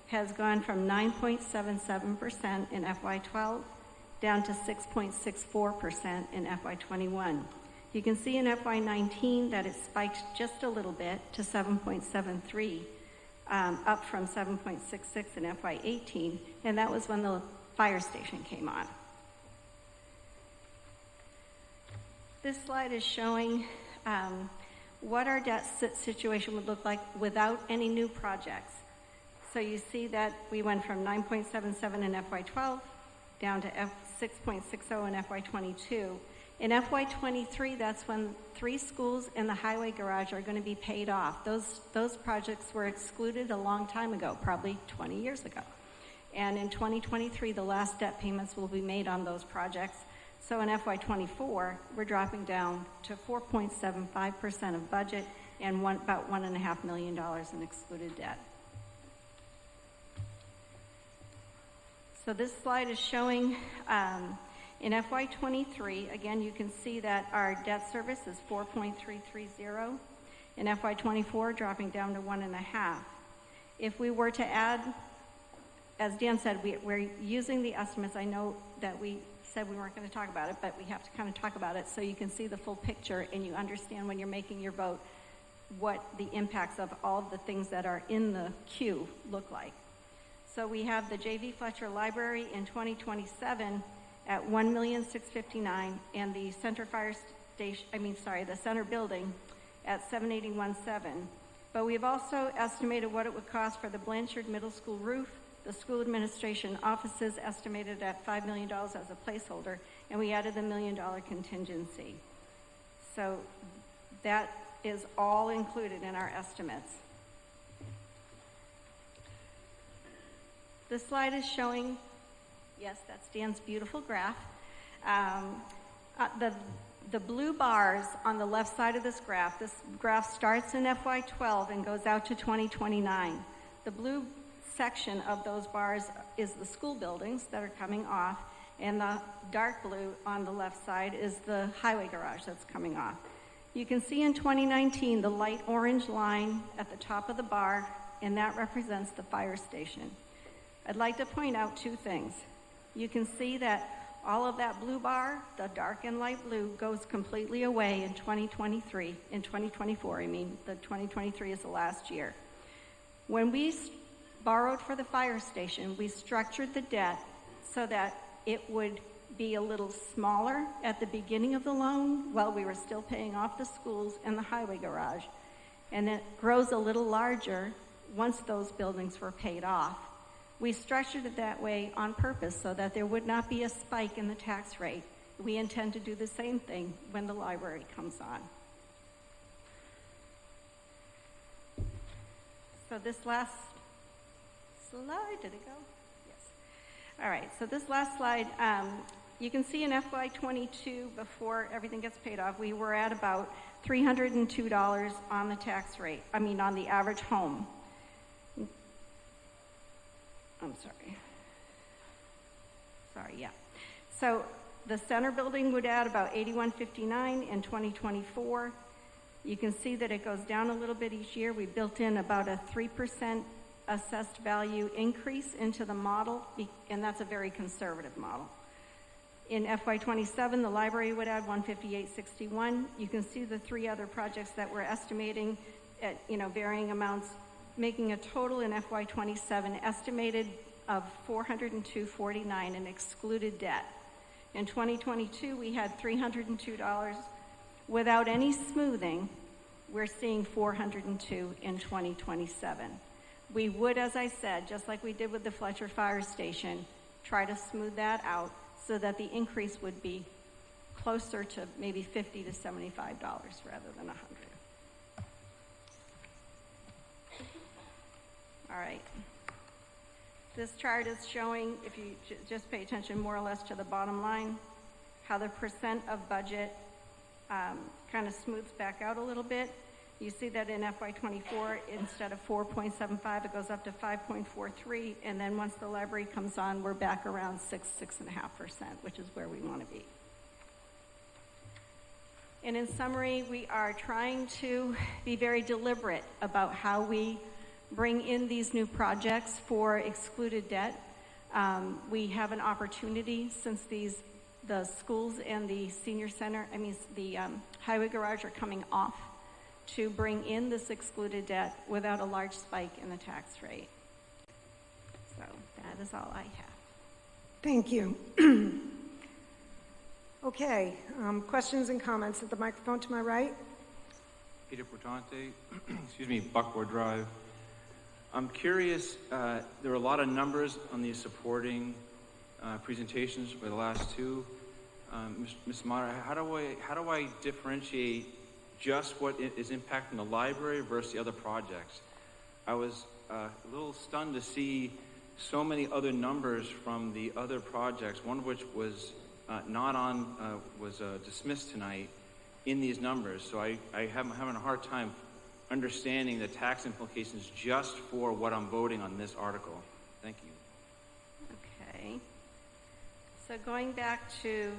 has gone from 9.77% in FY12 down to 6.64% in FY21. You can see in FY19 that it spiked just a little bit to 7.73, up from 7.66 in FY18, and that was when the fire station came on. This slide is showing what our debt situation would look like without any new projects. So you see that we went from 9.77 in FY12 down to 6.60 in FY22. In FY23, that's when 3 schools and the highway garage are going to be paid off. Those projects were excluded a long time ago, probably 20 years ago. And in 2023, the last debt payments will be made on those projects. So in FY24, we're dropping down to 4.75% of budget and about $1.5 million in excluded debt. So this slide is showing in FY23, again, you can see that our debt service is 4.330. In FY24, dropping down to 1.5. If we were to add as Dan said, we're using the estimates. I know that we said we weren't going to talk about it, but we have to kind of talk about it so you can see the full picture and you understand when you're making your vote what the impacts of all of the things that are in the queue look like. So we have the J.V. Fletcher Library in 2027 at $1,659,000 and the center fire station, the center building at $781,700. But we've also estimated what it would cost for the Blanchard Middle School roof, the school administration offices estimated at $5 million as a placeholder, and we added the $1 million contingency. So that is all included in our estimates. This slide is showing, yes, that's Dan's beautiful graph. The blue bars on the left side of this graph starts in FY12 and goes out to 2029. The blue section of those bars is the school buildings that are coming off, and the dark blue on the left side is the highway garage that's coming off. You can see in 2019 the light orange line at the top of the bar, and that represents the fire station. I'd like to point out two things. You can see that all of that blue bar, the dark and light blue, goes completely away in 2023, in 2024, the 2023 is the last year. When we borrowed for the fire station, we structured the debt so that it would be a little smaller at the beginning of the loan while we were still paying off the schools and the highway garage. And it grows a little larger once those buildings were paid off. We structured it that way on purpose so that there would not be a spike in the tax rate. We intend to do the same thing when the library comes on. So this last slide, did it go? Yes. All right, so this last slide, you can see in FY22, before everything gets paid off, we were at about $302 on the tax rate, on the average home. I'm sorry. Yeah. So the center building would add about $81.59 in 2024. You can see that it goes down a little bit each year. We built in about a 3% assessed value increase into the model, and that's a very conservative model. In FY27, the library would add $158.61. You can see the three other projects that we're estimating at varying amounts, making a total in FY27 estimated of $402.49 in excluded debt. In 2022, we had $302. Without any smoothing, we're seeing $402 in 2027. We would, as I said, just like we did with the Fletcher Fire Station, try to smooth that out so that the increase would be closer to maybe $50 to $75 rather than $100. All right. This chart is showing, if you just pay attention more or less to the bottom line, how the percent of budget kind of smooths back out a little bit. You see that in FY24, instead of 4.75, it goes up to 5.43, and then once the library comes on, we're back around 6.5%, which is where we want to be. And in summary, we are trying to be very deliberate about how we bring in these new projects for excluded debt. We have an opportunity, since the schools and the senior center, the highway garage are coming off, to bring in this excluded debt without a large spike in the tax rate. So that is all I have. Thank you. Okay, questions and comments at the microphone to my right. Peter Portante, Buckboard Drive. I'm curious, there are a lot of numbers on these supporting presentations for the last two. Ms. Moderator, how do I differentiate just what is impacting the library versus the other projects? I was a little stunned to see so many other numbers from the other projects, one of which was dismissed tonight in these numbers. So I'm having a hard time understanding the tax implications just for what I'm voting on this article. Thank you. Okay. So going back to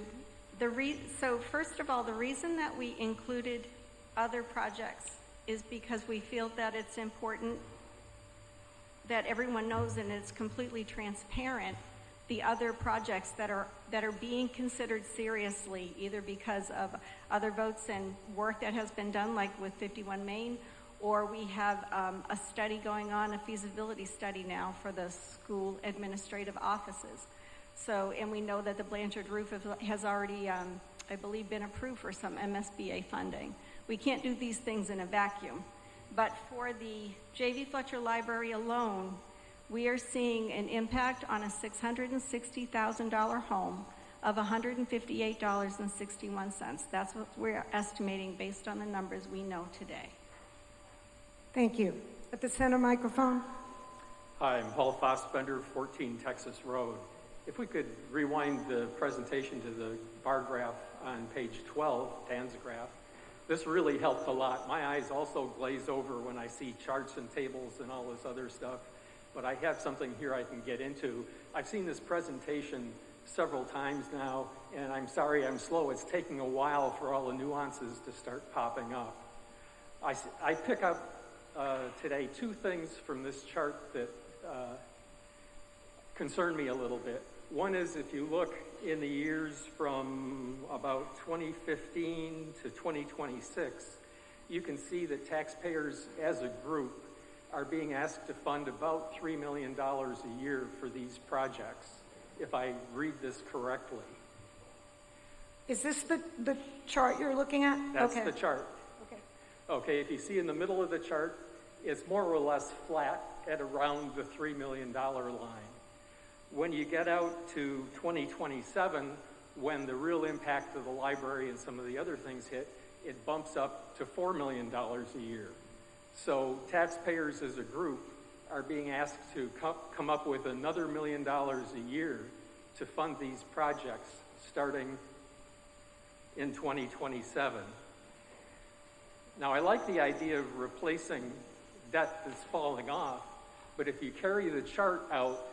so first of all, the reason that we included other projects is because we feel that it's important that everyone knows and it's completely transparent, the other projects that are being considered seriously, either because of other votes and work that has been done, like with 51 Main, or we have a study going on, a feasibility study now for the school administrative offices. So, and we know that the Blanchard roof has already, I believe, been approved for some MSBA funding. We can't do these things in a vacuum. But for the J.V. Fletcher Library alone, we are seeing an impact on a $660,000 home of $158.61. That's what we're estimating based on the numbers we know today. Thank you. At the center microphone. Hi, I'm Paul Fossbender, 14 Texas Road. If we could rewind the presentation to the bar graph on page 12, Dan's graph, this really helped a lot. My eyes also glaze over when I see charts and tables and all this other stuff, but I have something here I can get into. I've seen this presentation several times now, and I'm sorry I'm slow. It's taking a while for all the nuances to start popping up. I pick up today two things from this chart that concern me a little bit. One is, if you look in the years from about 2015 to 2026, you can see that taxpayers as a group are being asked to fund about $3 million a year for these projects, if I read this correctly. Is this the chart you're looking at? That's okay. the chart. Okay. Okay, if you see in the middle of the chart, it's more or less flat at around the $3 million line. When you get out to 2027, when the real impact of the library and some of the other things hit, it bumps up to $4 million a year. So taxpayers as a group are being asked to come up with another $1 million a year to fund these projects starting in 2027. Now, I like the idea of replacing debt that's falling off, but if you carry the chart out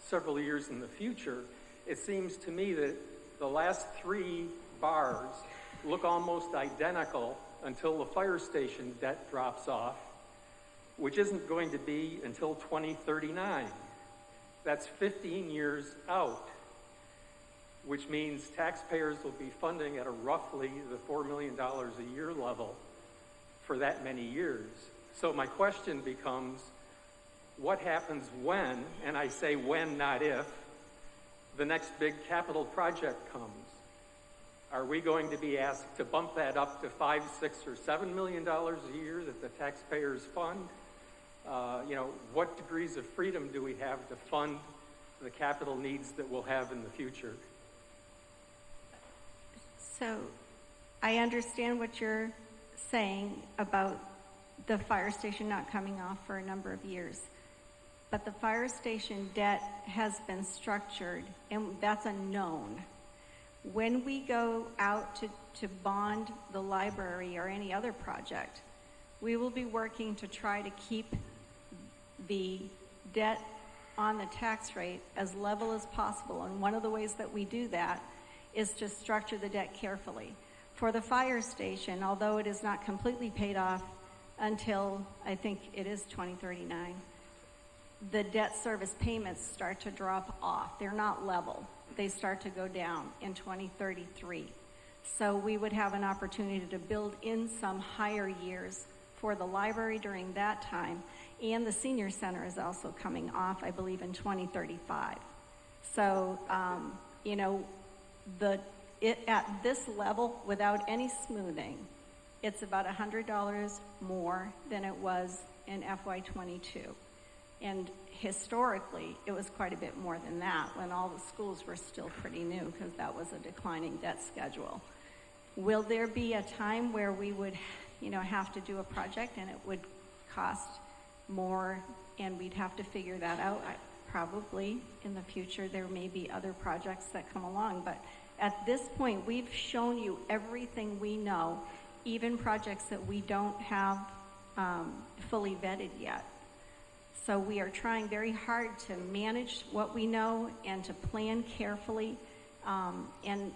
several years in the future, it seems to me that the last three bars look almost identical until the fire station debt drops off, which isn't going to be until 2039. That's 15 years out, which means taxpayers will be funding at a roughly the $4 million a year level for that many years. So my question becomes, what happens when, and I say when, not if, the next big capital project comes? Are we going to be asked to bump that up to $5, $6, or $7 million a year that the taxpayers fund? What degrees of freedom do we have to fund the capital needs that we'll have in the future? So I understand what you're saying about the fire station not coming off for a number of years. But the fire station debt has been structured, and that's a known. When we go out to bond the library or any other project, we will be working to try to keep the debt on the tax rate as level as possible. And one of the ways that we do that is to structure the debt carefully. For the fire station, although it is not completely paid off until I think it is 2039, the debt service payments start to drop off. They're not level. They start to go down in 2033. So we would have an opportunity to build in some higher years for the library during that time. And the senior center is also coming off, I believe, in 2035. So, at this level, without any smoothing, it's about $100 more than it was in FY22. And historically, it was quite a bit more than that when all the schools were still pretty new, because that was a declining debt schedule. Will there be a time where we would, have to do a project and it would cost more and we'd have to figure that out? Probably in the future there may be other projects that come along, but at this point we've shown you everything we know, even projects that we don't have fully vetted yet. So we are trying very hard to manage what we know and to plan carefully. And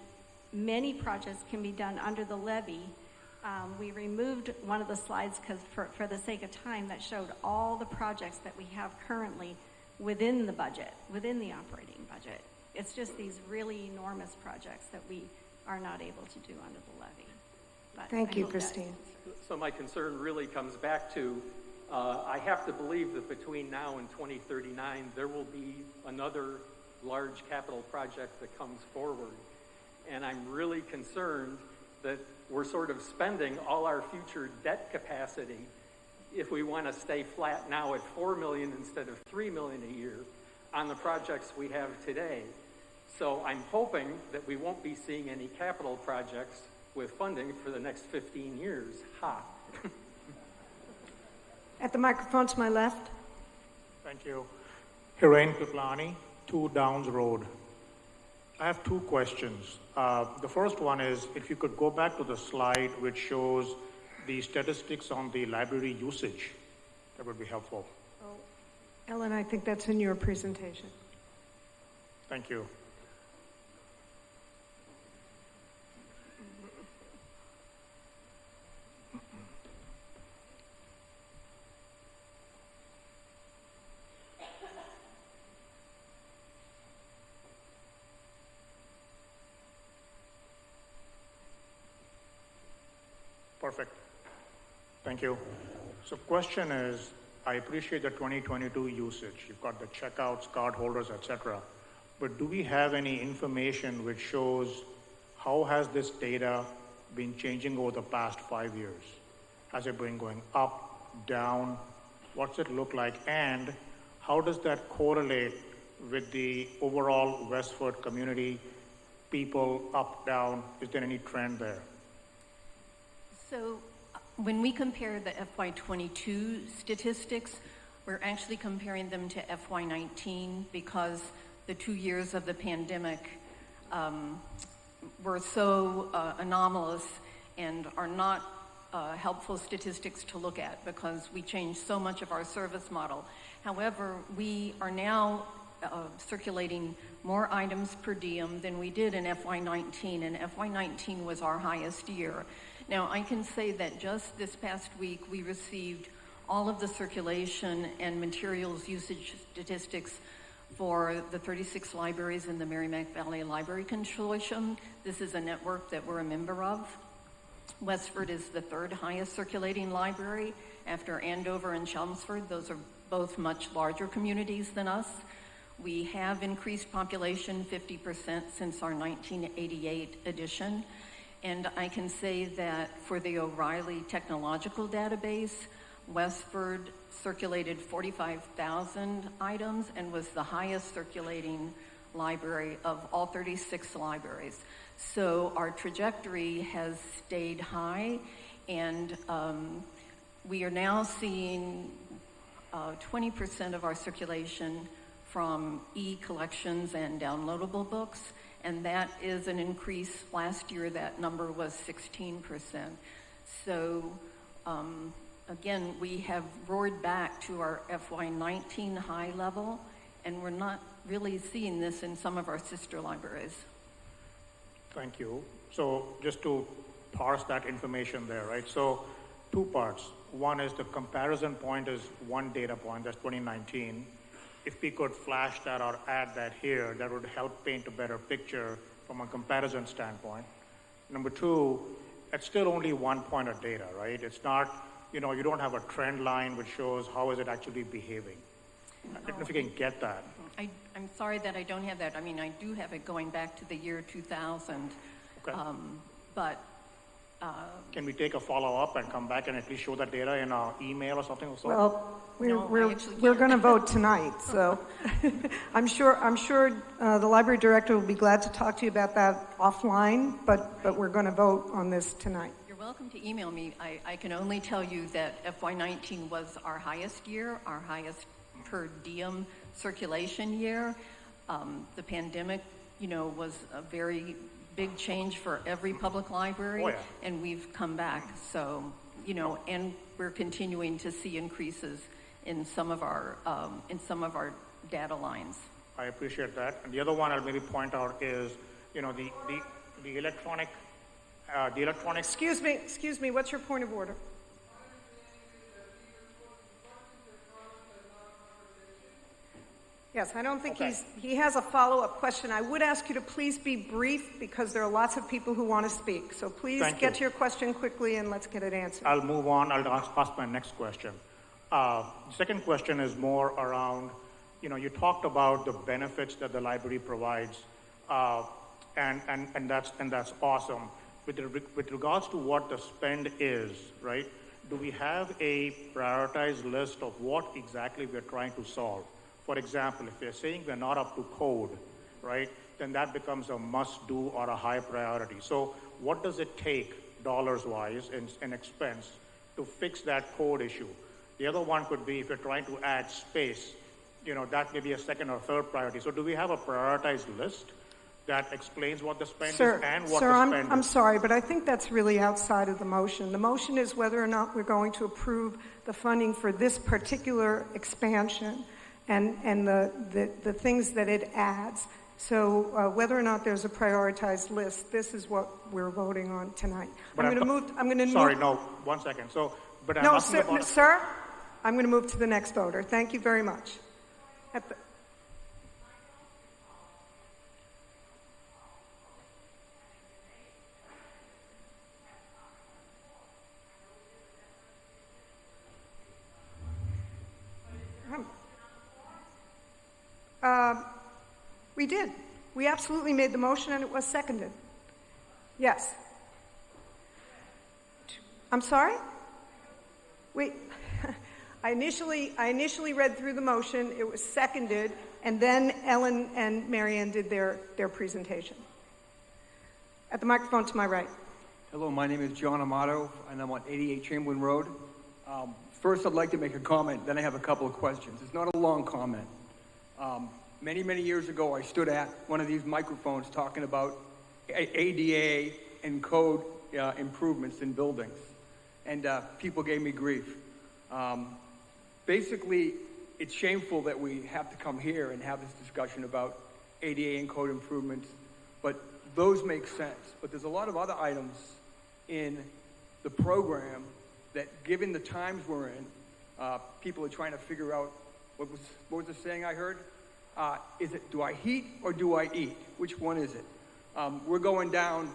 many projects can be done under the levy we removed one of the slides because for the sake of time that showed all the projects that we have currently within the budget, within the operating budget. It's just these really enormous projects that we are not able to do under the levy. But Thank I you, hope that- Christine. So my concern really comes back to, I have to believe that between now and 2039, there will be another large capital project that comes forward. And I'm really concerned that we're sort of spending all our future debt capacity if we want to stay flat now at $4 million instead of $3 million a year on the projects we have today. So I'm hoping that we won't be seeing any capital projects with funding for the next 15 years. Ha! At the microphone to my left. Thank you. Hiren Piplani, 2 Downs Road. I have 2 questions. The first one is, if you could go back to the slide which shows the statistics on the library usage, that would be helpful. Ellen, I think that's in your presentation. Thank you. Perfect. Thank you. So question is, I appreciate the 2022 usage. You've got the checkouts, card holders, etc. But do we have any information which shows how has this data been changing over the past 5 years? Has it been going up, down? What's it look like? And how does that correlate with the overall Westford community, people up, down? Is there any trend there? So when we compare the FY22 statistics, we're actually comparing them to FY19 because the 2 years of the pandemic were so anomalous and are not helpful statistics to look at because we changed so much of our service model. However, we are now circulating more items per diem than we did in FY19, and FY19 was our highest year. Now, I can say that just this past week, we received all of the circulation and materials usage statistics for the 36 libraries in the Merrimack Valley Library Consortium. This is a network that we're a member of. Westford is the 3rd highest circulating library after Andover and Chelmsford. Those are both much larger communities than us. We have increased population 50% since our 1988 edition. And I can say that for the O'Reilly Technological Database, Westford circulated 45,000 items and was the highest circulating library of all 36 libraries. So our trajectory has stayed high, and we are now seeing 20% of our circulation from e-collections and downloadable books. And that is an increase. Last year, that number was 16%. So, again, we have roared back to our FY19 high level, and we're not really seeing this in some of our sister libraries. Thank you. So just to parse that information there, right? So 2 parts. One is the comparison point is one data point, that's 2019. If we could flash that or add that here, that would help paint a better picture from a comparison standpoint. Number 2, it's still only 1 point of data, right? It's not, you don't have a trend line which shows how is it actually behaving. I don't know if you can get that. I'm sorry that I don't have that. I mean, I do have it going back to the year 2000. Okay. But can we take a follow-up and come back and at least show that data in our email or something? Well, we're going to vote tonight, so I'm sure the library director will be glad to talk to you about that offline, but we're going to vote on this tonight. You're welcome to email me. I can only tell you that FY19 was our highest year, our highest per diem circulation year. The pandemic, was a very big change for every public library, oh, yeah. And we've come back. So, and we're continuing to see increases in some of our data lines. I appreciate that. And the other one I'll maybe point out is, the electronic the electronic... Excuse me, what's your point of order? Yes, I don't think he has a follow-up question. I would ask you to please be brief because there are lots of people who want to speak. So please get to your question quickly and let's get it answered. I'll move on. I'll ask my next question. The second question is more around, you talked about the benefits that the library provides, and that's awesome. With regards to what the spend is, right, do we have a prioritized list of what exactly we're trying to solve? For example, if we're saying we're not up to code, right, then that becomes a must-do or a high priority. So what does it take, dollars-wise, in expense, to fix that code issue? The other one could be if you're trying to add space, that may be a second or third priority. So do we have a prioritized list that explains what the spend is and what the spend is? I'm sorry, but I think that's really outside of the motion. The motion is whether or not we're going to approve the funding for this particular expansion and the things that it adds. So whether or not there's a prioritized list, this is what we're voting on tonight. But Sorry, no, 1 second. Sir, I'm going to move to the next voter. Thank you very much. We did. We absolutely made the motion and it was seconded. Yes. I'm sorry? I initially read through the motion, it was seconded, and then Ellen and Marianne did their presentation. At the microphone to my right. Hello, my name is John Amato, and I'm on 88 Chamberlain Road. First, I'd like to make a comment, then I have a couple of questions. It's not a long comment. Many, many years ago, I stood at one of these microphones talking about ADA and code improvements in buildings, and people gave me grief. Basically, it's shameful that we have to come here and have this discussion about ADA and code improvements, but those make sense. But there's a lot of other items in the program that, given the times we're in, people are trying to figure out, what was the saying I heard? Is it, do I heat or do I eat? Which one is it? We're going down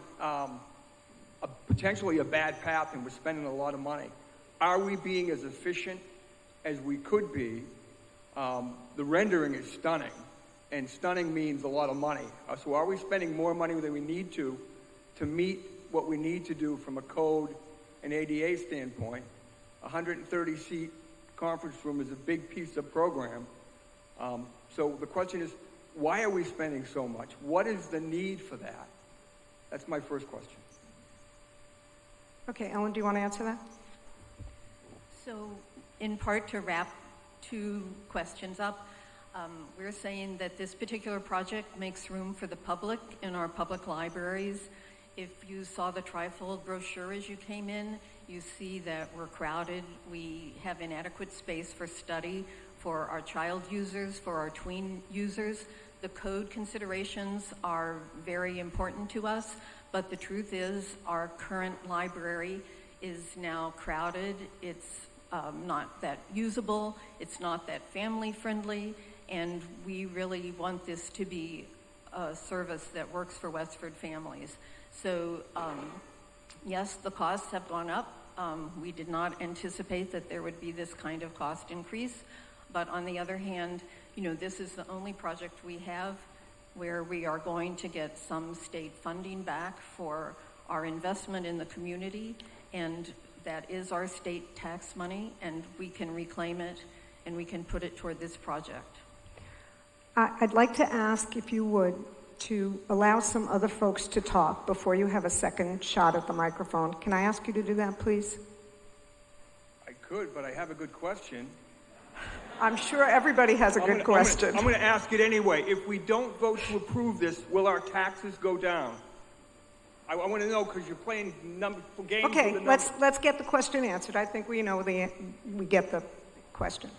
potentially a bad path and we're spending a lot of money. Are we being as efficient as we could be? The rendering is stunning, and stunning means a lot of money. So are we spending more money than we need to meet what we need to do from a code and ADA standpoint? 130-seat conference room is a big piece of program. So the question is, why are we spending so much? What is the need for that? That's my first question. Okay, Ellen, do you want to answer that? So, in part, to wrap two questions up, we're saying that this particular project makes room for the public in our public libraries. If you saw the trifold brochure as you came in, you see that we're crowded. We have inadequate space for study for our child users, for our tween users. The code considerations are very important to us, but the truth is our current library is now crowded. It's not that usable, it's not that family friendly, and we really want this to be a service that works for Westford families. So yes, the costs have gone up. We did not anticipate that there would be this kind of cost increase. But on the other hand, this is the only project we have where we are going to get some state funding back for our investment in the community, and that is our state tax money, and we can reclaim it and we can put it toward this project. I'd like to ask, if you would, to allow some other folks to talk before you have a second shot at the microphone. Can I ask you to do that, please? I could, but I have a good question. I'm sure everybody has a good question. I'm going to ask it anyway. If we don't vote to approve this, will our taxes go down? I want to know, because you're playing games. Okay, with the let's get the question answered. I think we get the question.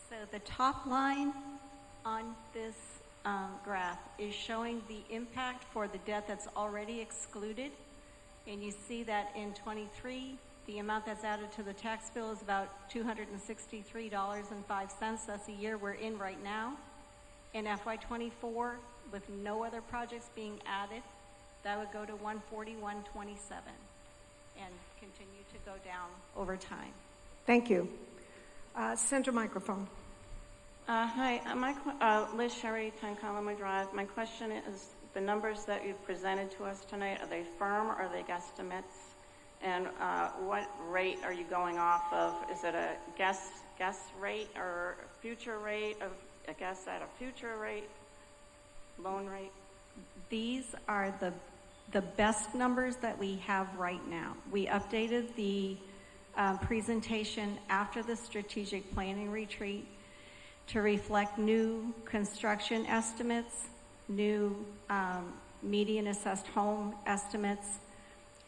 So the top line on this graph is showing the impact for the debt that's already excluded. And you see that in 23, the amount that's added to the tax bill is about $263.05. That's the year we're in right now. In FY24, with no other projects being added, that would go to 141.27 and continue to go down over time. Thank you. Center microphone. Hi, Liz Sherry, 10 Coloma Drive. My question is, the numbers that you've presented to us tonight, are they firm or are they guesstimates? And what rate are you going off of? Is it a guess rate or a future rate of a guess at a future rate, loan rate? These are the best numbers that we have right now. We updated the presentation after the strategic planning retreat to reflect new construction estimates, new median assessed home estimates.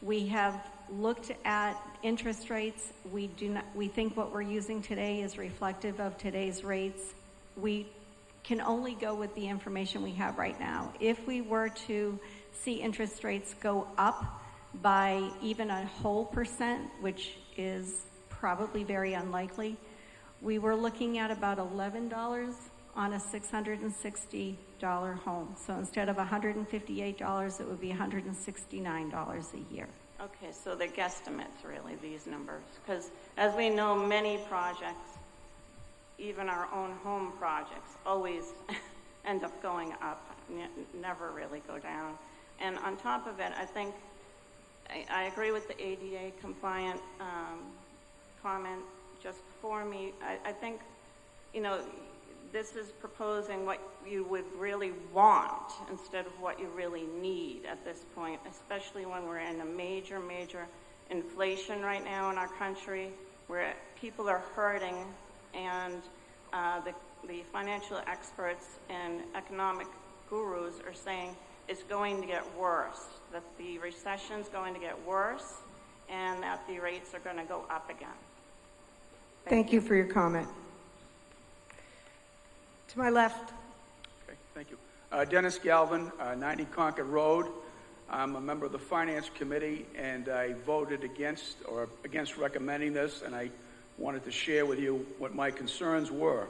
We have looked at interest rates. We think what we're using today is reflective of today's rates. We can only go with the information we have right now. If we were to see interest rates go up by even a whole percent, which is probably very unlikely, we were looking at about $11 on a $660 home. So instead of $158, it would be $169 a year. Okay, so they're guesstimates, really, these numbers. Because as we know, many projects, even our own home projects, always end up going up, never really go down. And on top of it, I think, I agree with the ADA compliant comment just before me. I think, this is proposing what you would really want instead of what you really need at this point, especially when we're in a major, major inflation right now in our country, where people are hurting, and the financial experts and economic gurus are saying it's going to get worse, that the recession's going to get worse, and that the rates are going to go up again. Thank you for your comment. To my left. Okay, thank you. Dennis Galvin, 90 Concord Road. I'm a member of the Finance Committee, and I voted against recommending this, and I wanted to share with you what my concerns were.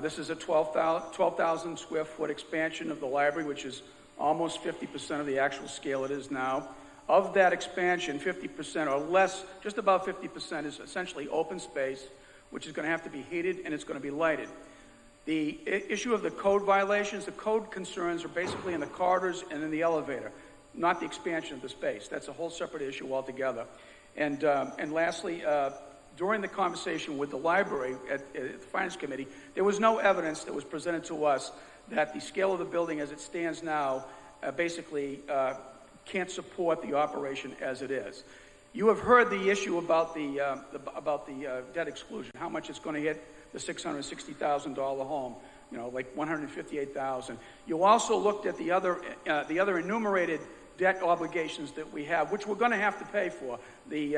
This is a 12,000 square foot expansion of the library, which is almost 50% of the actual scale it is now. Of that expansion, 50% or less, just about 50% is essentially open space, which is going to have to be heated and it's going to be lighted. The issue of the code violations, the code concerns are basically in the corridors and in the elevator, not the expansion of the space. That's a whole separate issue altogether. And lastly, during the conversation with the library at the Finance Committee, there was no evidence that was presented to us that the scale of the building as it stands now basically can't support the operation as it is. You have heard the issue about the debt exclusion, how much it's going to hit the $660,000 home, like $158,000. You also looked at the other enumerated debt obligations that we have, which we're going to have to pay for. The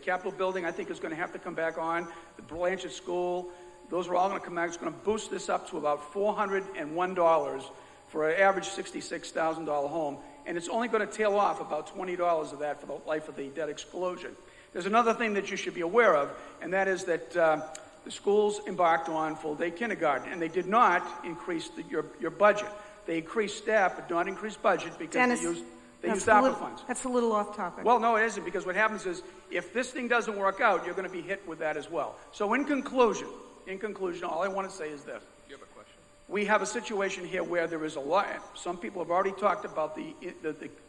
Capitol building, I think, is going to have to come back on. The Blanchard School, those are all going to come back. It's going to boost this up to about $401 for an average $66,000 home. And it's only going to tail off about $20 of that for the life of the debt exclusion. There's another thing that you should be aware of, and that is that the schools embarked on full-day kindergarten, and they did not increase your budget. They increased staff, but not increased budget because Dennis, they used ARPA funds. That's a little off topic. Well, no, it isn't, because what happens is if this thing doesn't work out, you're going to be hit with that as well. So in conclusion, all I want to say is this. You have a question? We have a situation here where there is a lot. Some people have already talked about the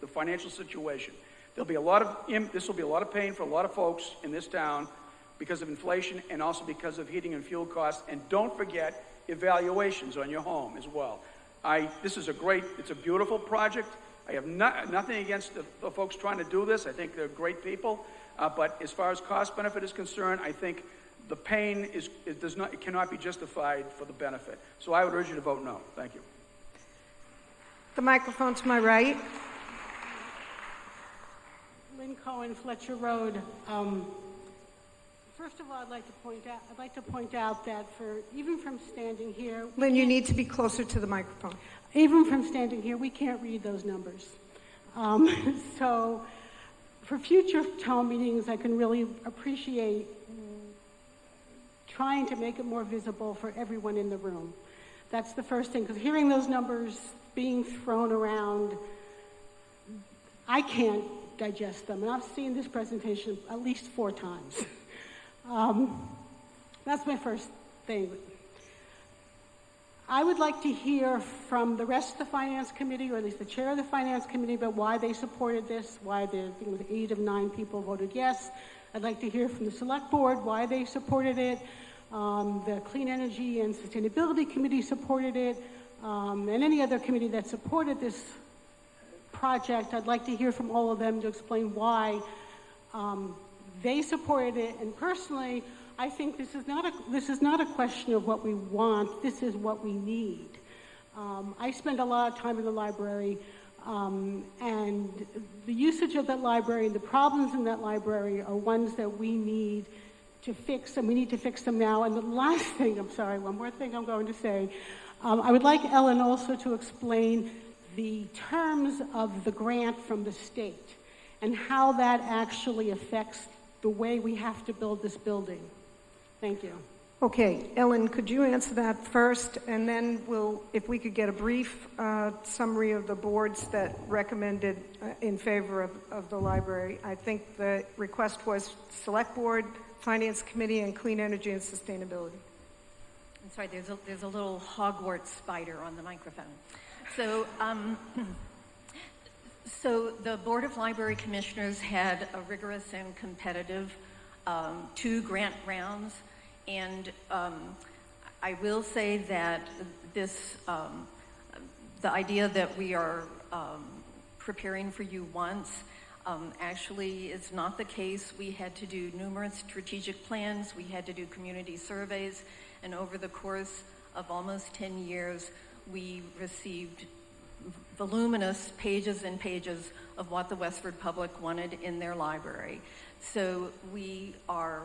financial situation. This will be a lot of pain for a lot of folks in this town because of inflation and also because of heating and fuel costs. And don't forget evaluations on your home as well. It's a beautiful project. I have nothing against the folks trying to do this. I think they're great people. But as far as cost benefit is concerned, I think the pain cannot be justified for the benefit. So I would urge you to vote no. Thank you. The microphone to my right. Lynn Cohen, Fletcher Road. First of all, I'd like to point out that even from standing here, Lynn, you need to be closer to the microphone. Even from standing here, we can't read those numbers. So for future town meetings, I can really appreciate trying to make it more visible for everyone in the room. That's the first thing, because hearing those numbers being thrown around, I can't digest them. And I've seen this presentation at least 4 times. That's my first thing. I would like to hear from the rest of the Finance Committee, or at least the chair of the Finance Committee, about why they supported this, why I think it was 8 of 9 people voted yes. I'd like to hear from the Select Board why they supported it. The Clean Energy and Sustainability Committee supported it, and any other committee that supported this project. I'd like to hear from all of them to explain why they supported it. And personally, I think this is not a question of what we want. This is what we need. I spend a lot of time in the library, and the usage of that library, the problems in that library are ones that we need to fix, and we need to fix them now. And the last thing, one more thing I'm going to say. I would like Ellen also to explain the terms of the grant from the state and how that actually affects the way we have to build this building. Thank you. Okay, Ellen, could you answer that first? And then if we could get a brief summary of the boards that recommended in favor of the library. I think the request was Select Board, Finance Committee, and Clean Energy and Sustainability. I'm sorry, there's a little Hogwarts spider on the microphone. So the Board of Library Commissioners had a rigorous and competitive 2 grant rounds, and I will say that the idea that we are preparing for you once actually is not the case. We had to do numerous strategic plans, we had to do community surveys, and over the course of almost 10 years, we received voluminous pages and pages of what the Westford public wanted in their library. So we are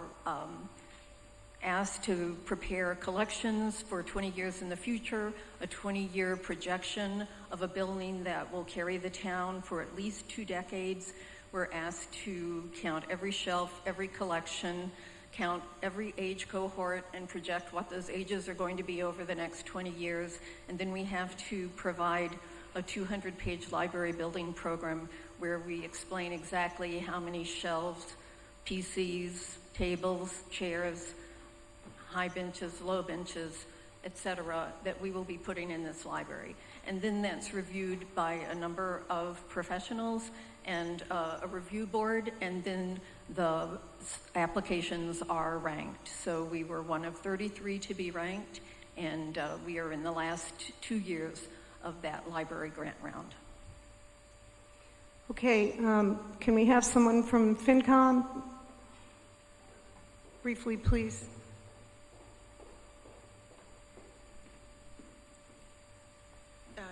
asked to prepare collections for 20 years in the future, a 20-year projection of a building that will carry the town for at least 2 decades. We're asked to count every shelf, every collection, count every age cohort, and project what those ages are going to be over the next 20 years. And then we have to provide a 200-page library building program where we explain exactly how many shelves, PCs, tables, chairs, high benches, low benches, etc., that we will be putting in this library. And then that's reviewed by a number of professionals and a review board, and then the applications are ranked. So we were one of 33 to be ranked, and we are in the last 2 years of that library grant round. Okay, can we have someone from FinCom? Briefly, please.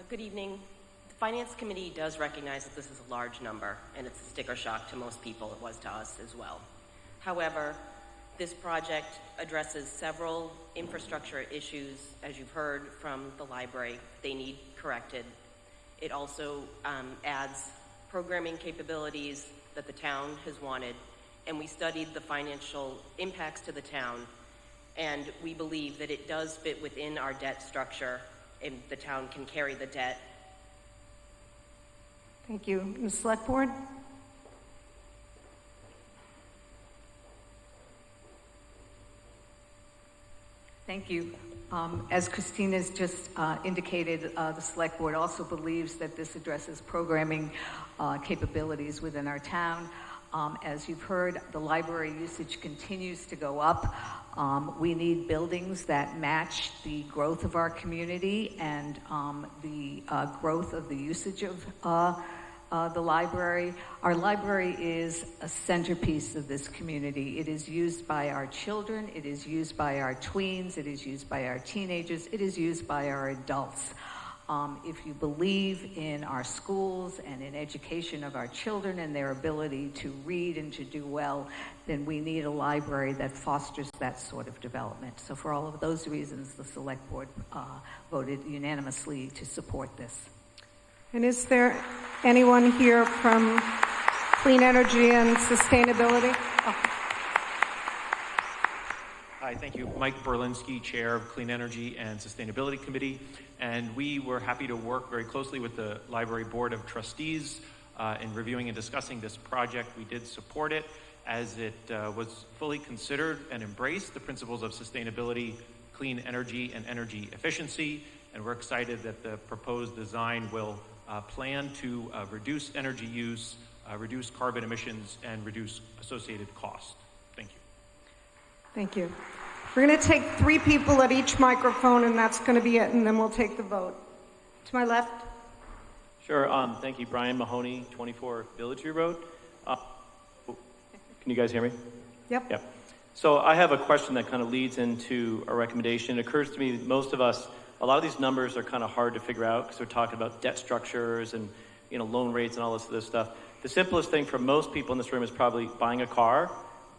Good evening. The Finance Committee does recognize that this is a large number, and it's a sticker shock to most people. It was to us as well. However, this project addresses several infrastructure issues, as you've heard from the library. They need corrected. It also adds programming capabilities that the town has wanted, and we studied the financial impacts to the town, and we believe that it does fit within our debt structure, and the town can carry the debt. Thank you. The Select Board? Thank you. As Christina's just indicated, the Select Board also believes that this addresses programming capabilities within our town. As you've heard, the library usage continues to go up. We need buildings that match the growth of our community and the growth of the usage of the library. Our library is a centerpiece of this community. It is used by our children, it is used by our tweens, it is used by our teenagers, it is used by our adults. If you believe in our schools and in education of our children and their ability to read and to do well, then we need a library that fosters that sort of development. So for all of those reasons, the Select Board voted unanimously to support this. And is there anyone here from Clean Energy and Sustainability? Oh. Hi, thank you. Mike Berlinski, Chair of Clean Energy and Sustainability Committee. And we were happy to work very closely with the Library Board of Trustees in reviewing and discussing this project. We did support it as it was fully considered and embraced the principles of sustainability, clean energy, and energy efficiency. And we're excited that the proposed design will plan to reduce energy use, reduce carbon emissions, and reduce associated costs. Thank you. Thank you. We're going to take 3 people at each microphone, and that's going to be it, and then we'll take the vote. To my left. Sure. Thank you. Brian Mahoney, 24 Village View Road. Can you guys hear me? Yep. So I have a question that kind of leads into a recommendation. It occurs to me that most of us, a lot of these numbers are kind of hard to figure out because they're talking about debt structures and loan rates and all this other stuff. The simplest thing for most people in this room is probably buying a car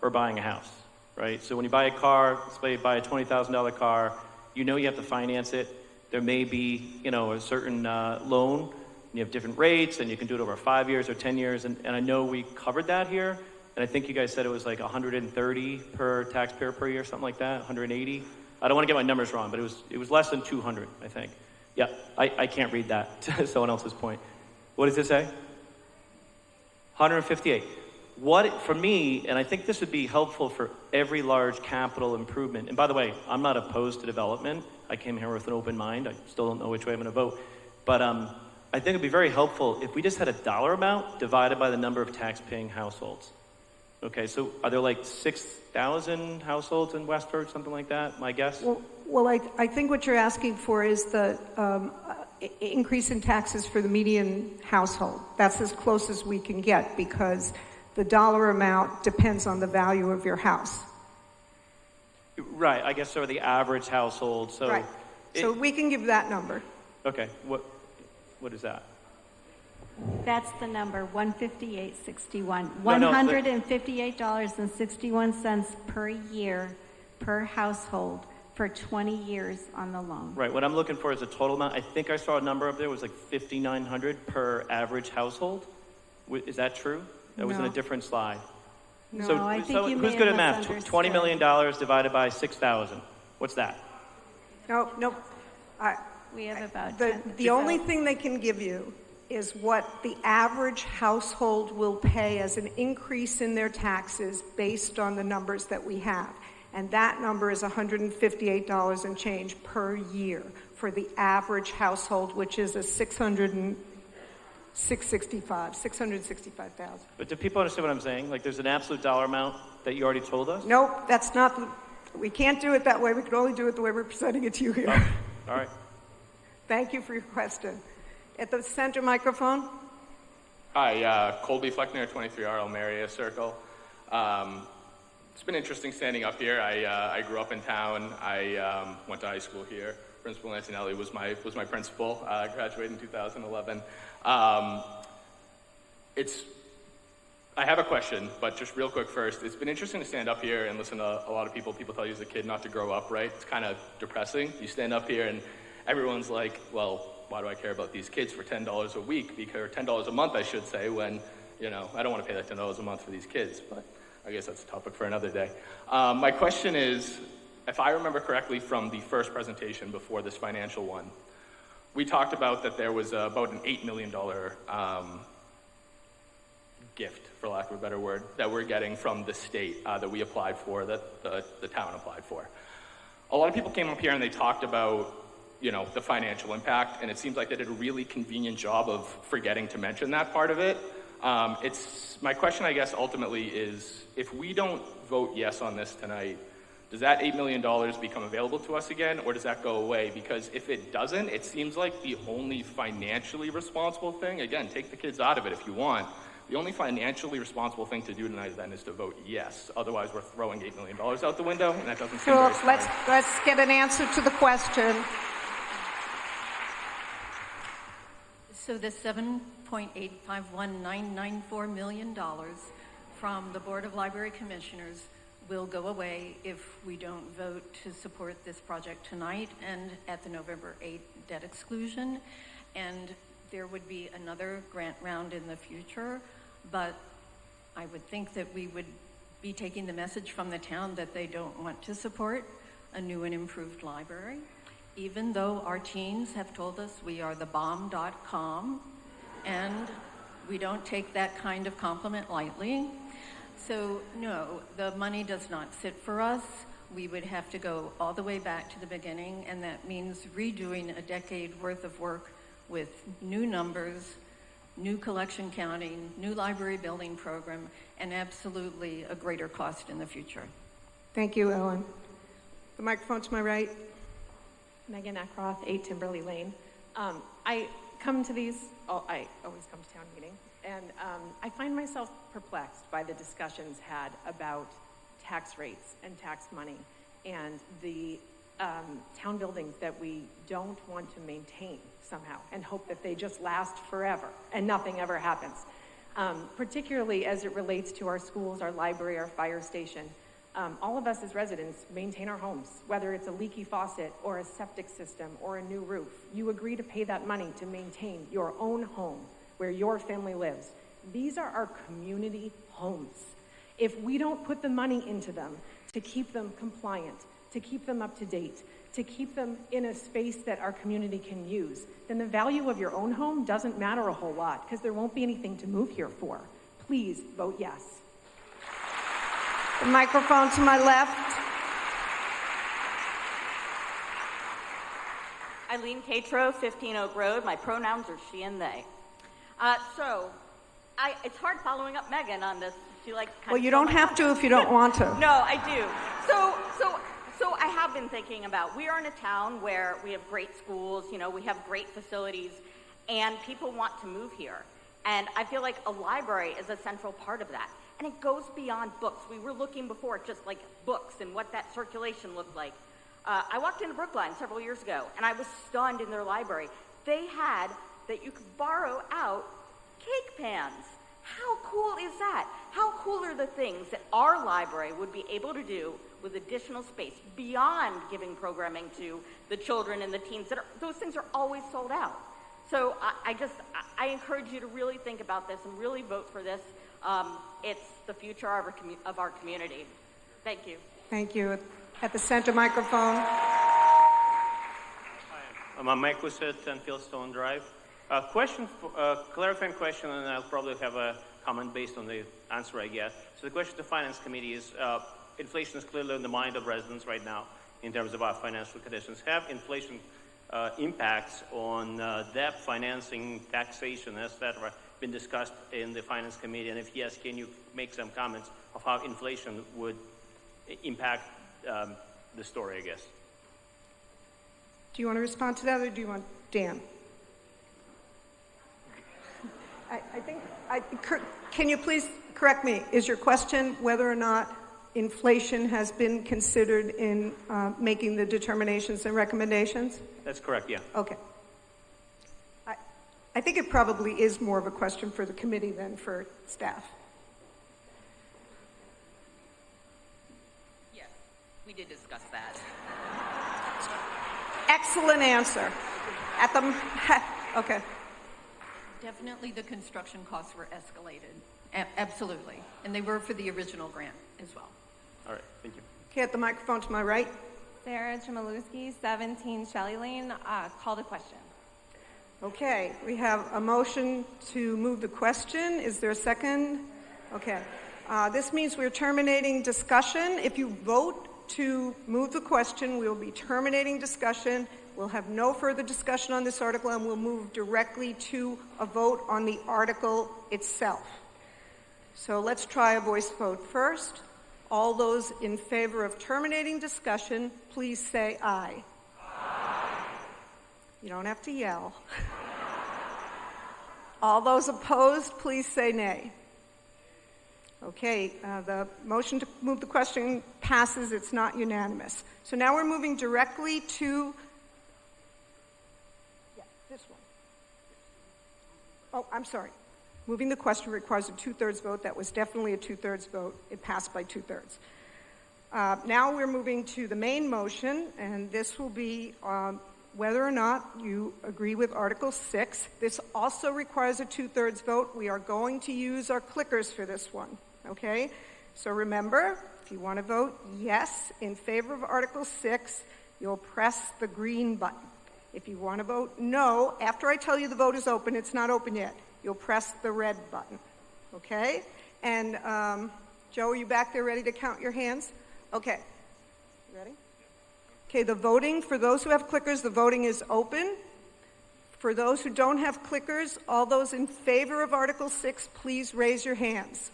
or buying a house. Right? So when you buy a car, say you buy a $20,000 car, you have to finance it. There may be, a certain loan, and you have different rates, and you can do it over 5 years or 10 years. And I know we covered that here, and I think you guys said it was like $130 per taxpayer per year, something like that, $180. I don't want to get my numbers wrong, but it was less than $200, I think. Yeah, I can't read that to someone else's point. What does it say? $158. For me, and I think this would be helpful for every large capital improvement, and by the way, I'm not opposed to development. I came here with an open mind. I still don't know which way I'm going to vote. But I think it would be very helpful if we just had a dollar amount divided by the number of tax-paying households. Okay, so are there like 6,000 households in Westford, something like that, my guess? Well, I think what you're asking for is the increase in taxes for the median household. That's as close as we can get because the dollar amount depends on the value of your house. Right, I guess so the average household. So right. So we can give that number. Okay, what is that? That's the number, $158.61. No, $158.61 per year per household for 20 years on the loan. Right, what I'm looking for is a total amount. I think I saw a number up there, it was like $5,900 per average household. Is that true? That was in a different slide. No, I think you may who's good have at math? $20 million divided by 6,000. What's that? No. We have about the only thing they can give you is what the average household will pay as an increase in their taxes based on the numbers that we have. And that number is $158 and change per year for the average household, which is a $665,000. But do people understand what I'm saying? Like there's an absolute dollar amount that you already told us? Nope, that's not, we can't do it that way. We can only do it the way we're presenting it to you here. Oh, all right. Thank you for your question. At the center microphone. Hi, Colby Fleckner, 23R Elmaria Circle. It's been interesting standing up here. I grew up in town. I went to high school here. Principal Antonelli was my principal. Graduated in 2011. I have a question, but just real quick first. It's been interesting to stand up here and listen to a lot of people. People tell you as a kid not to grow up, right? It's kind of depressing. You stand up here and everyone's like, well, why do I care about these kids for $10 a week, or $10 a month, I should say, when, I don't want to pay that $10 a month for these kids, but I guess that's a topic for another day. My question is, if I remember correctly from the first presentation before this financial one, we talked about that there was about an $8 million gift, for lack of a better word, that we're getting from the state that we applied for, that the town applied for. A lot of people came up here and they talked about the financial impact, and it seems like they did a really convenient job of forgetting to mention that part of it. My question, I guess, ultimately is, if we don't vote yes on this tonight, does that $8 million become available to us again, or does that go away? Because if it doesn't, it seems like the only financially responsible thing, again, take the kids out of it if you want, the only financially responsible thing to do tonight then is to vote yes. Otherwise, we're throwing $8 million out the window, and that doesn't seem very smart. Let's get an answer to the question. So the $7.851994 million from the Board of Library Commissioners will go away if we don't vote to support this project tonight and at the November 8th debt exclusion. And there would be another grant round in the future, but I would think that we would be taking the message from the town that they don't want to support a new and improved library, even though our teens have told us we are the bomb.com, and we don't take that kind of compliment lightly. So no, the money does not sit for us. We would have to go all the way back to the beginning, and that means redoing a decade worth of work with new numbers, new collection counting, new library building program, and absolutely a greater cost in the future. Thank you, Ellen. The microphone to my right. Megan Eckroth, 8 Timberley Lane. I come to these, I always come to town meeting, and I find myself perplexed by the discussions had about tax rates and tax money and the town buildings that we don't want to maintain somehow and hope that they just last forever and nothing ever happens. Particularly as it relates to our schools, our library, our fire station. All of us as residents maintain our homes, whether it's a leaky faucet or a septic system or a new roof. You agree to pay that money to maintain your own home where your family lives. These are our community homes. If we don't put the money into them to keep them compliant, to keep them up to date, to keep them in a space that our community can use, then the value of your own home doesn't matter a whole lot because there won't be anything to move here for. Please vote yes. The microphone to my left. Eileen Catro, 15 Oak Road. My pronouns are she and they. It's hard following up Megan on this. She likes kind Well, of you don't have to if you don't want to. No, I do. So I have been thinking about, we are in a town where we have great schools, we have great facilities, and people want to move here. And I feel like a library is a central part of that. And it goes beyond books. We were looking before at just like books and what that circulation looked like. I walked into Brookline several years ago, and I was stunned in their library. They had that you could borrow out cake pans. How cool is that? How cool are the things that our library would be able to do with additional space beyond giving programming to the children and the teens? Those things are always sold out. So I encourage you to really think about this and really vote for this. It's the future of our community. Thank you. Thank you. At the center microphone. I'm Mike Wisset, 10 Fieldstone Drive. Clarifying question, and I'll probably have a comment based on the answer I get. So the question to the Finance Committee is, inflation is clearly in the mind of residents right now in terms of our financial conditions. Have inflation impacts on debt, financing, taxation, etc., been discussed in the Finance Committee? And if yes, can you make some comments of how inflation would impact the story, I guess? Do you want to respond to that, or do you want Dan? Can you please correct me? Is your question whether or not inflation has been considered in making the determinations and recommendations? That's correct, yeah. Okay. I think it probably is more of a question for the committee than for staff. Yes, we did discuss that. Excellent answer. Okay. Definitely the construction costs were escalated. Absolutely. And they were for the original grant as well. All right, thank you. Okay, at the microphone to my right. Sarah Chmielewski, 17 Shelley Lane. Call the question. Okay, we have a motion to move the question. Is there a second? Okay. This means we're terminating discussion. If you vote to move the question, we will be terminating discussion. We'll have no further discussion on this article, and we'll move directly to a vote on the article itself. So let's try a voice vote first. All those in favor of terminating discussion, please say aye. Aye. You don't have to yell. All those opposed, please say nay. Okay, the motion to move the question passes. It's not unanimous. So now we're moving directly to this one. Oh, I'm sorry. Moving the question requires a two-thirds vote. That was definitely a two-thirds vote. It passed by two-thirds. Now we're moving to the main motion, and this will be whether or not you agree with Article 6. This also requires a two-thirds vote. We are going to use our clickers for this one, okay? So remember, if you want to vote yes in favor of Article 6, you'll press the green button. If you want to vote no, after I tell you the vote is open, it's not open yet, you'll press the red button, okay? And Joe, are you back there ready to count your hands? Okay. You ready? Okay, the voting, for those who have clickers, the voting is open. For those who don't have clickers, all those in favor of Article 6, please raise your hands.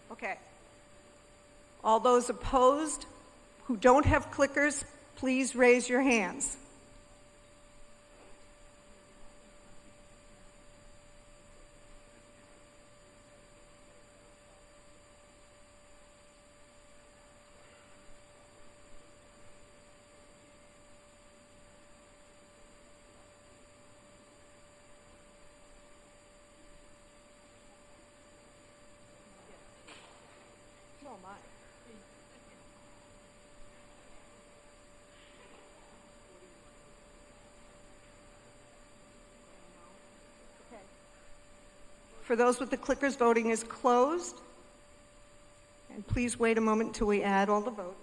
Okay. All those opposed who don't have clickers, please raise your hands. For those with the clickers, voting is closed. And please wait a moment until we add all the votes.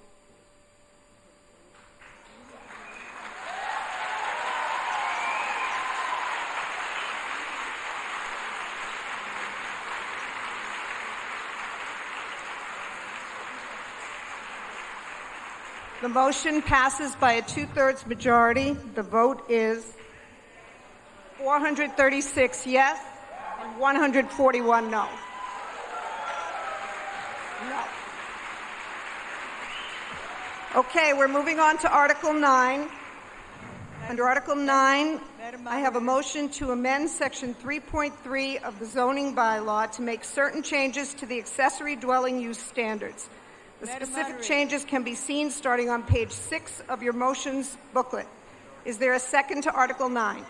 The motion passes by a two-thirds majority. The vote is 436 yes and 141 no. Okay, we're moving on to Article 9. Under Article 9, I have a motion to amend Section 3.3 of the zoning bylaw to make certain changes to the accessory dwelling use standards. The specific changes can be seen starting on page 6 of your motions booklet. Is there a second to Article 9?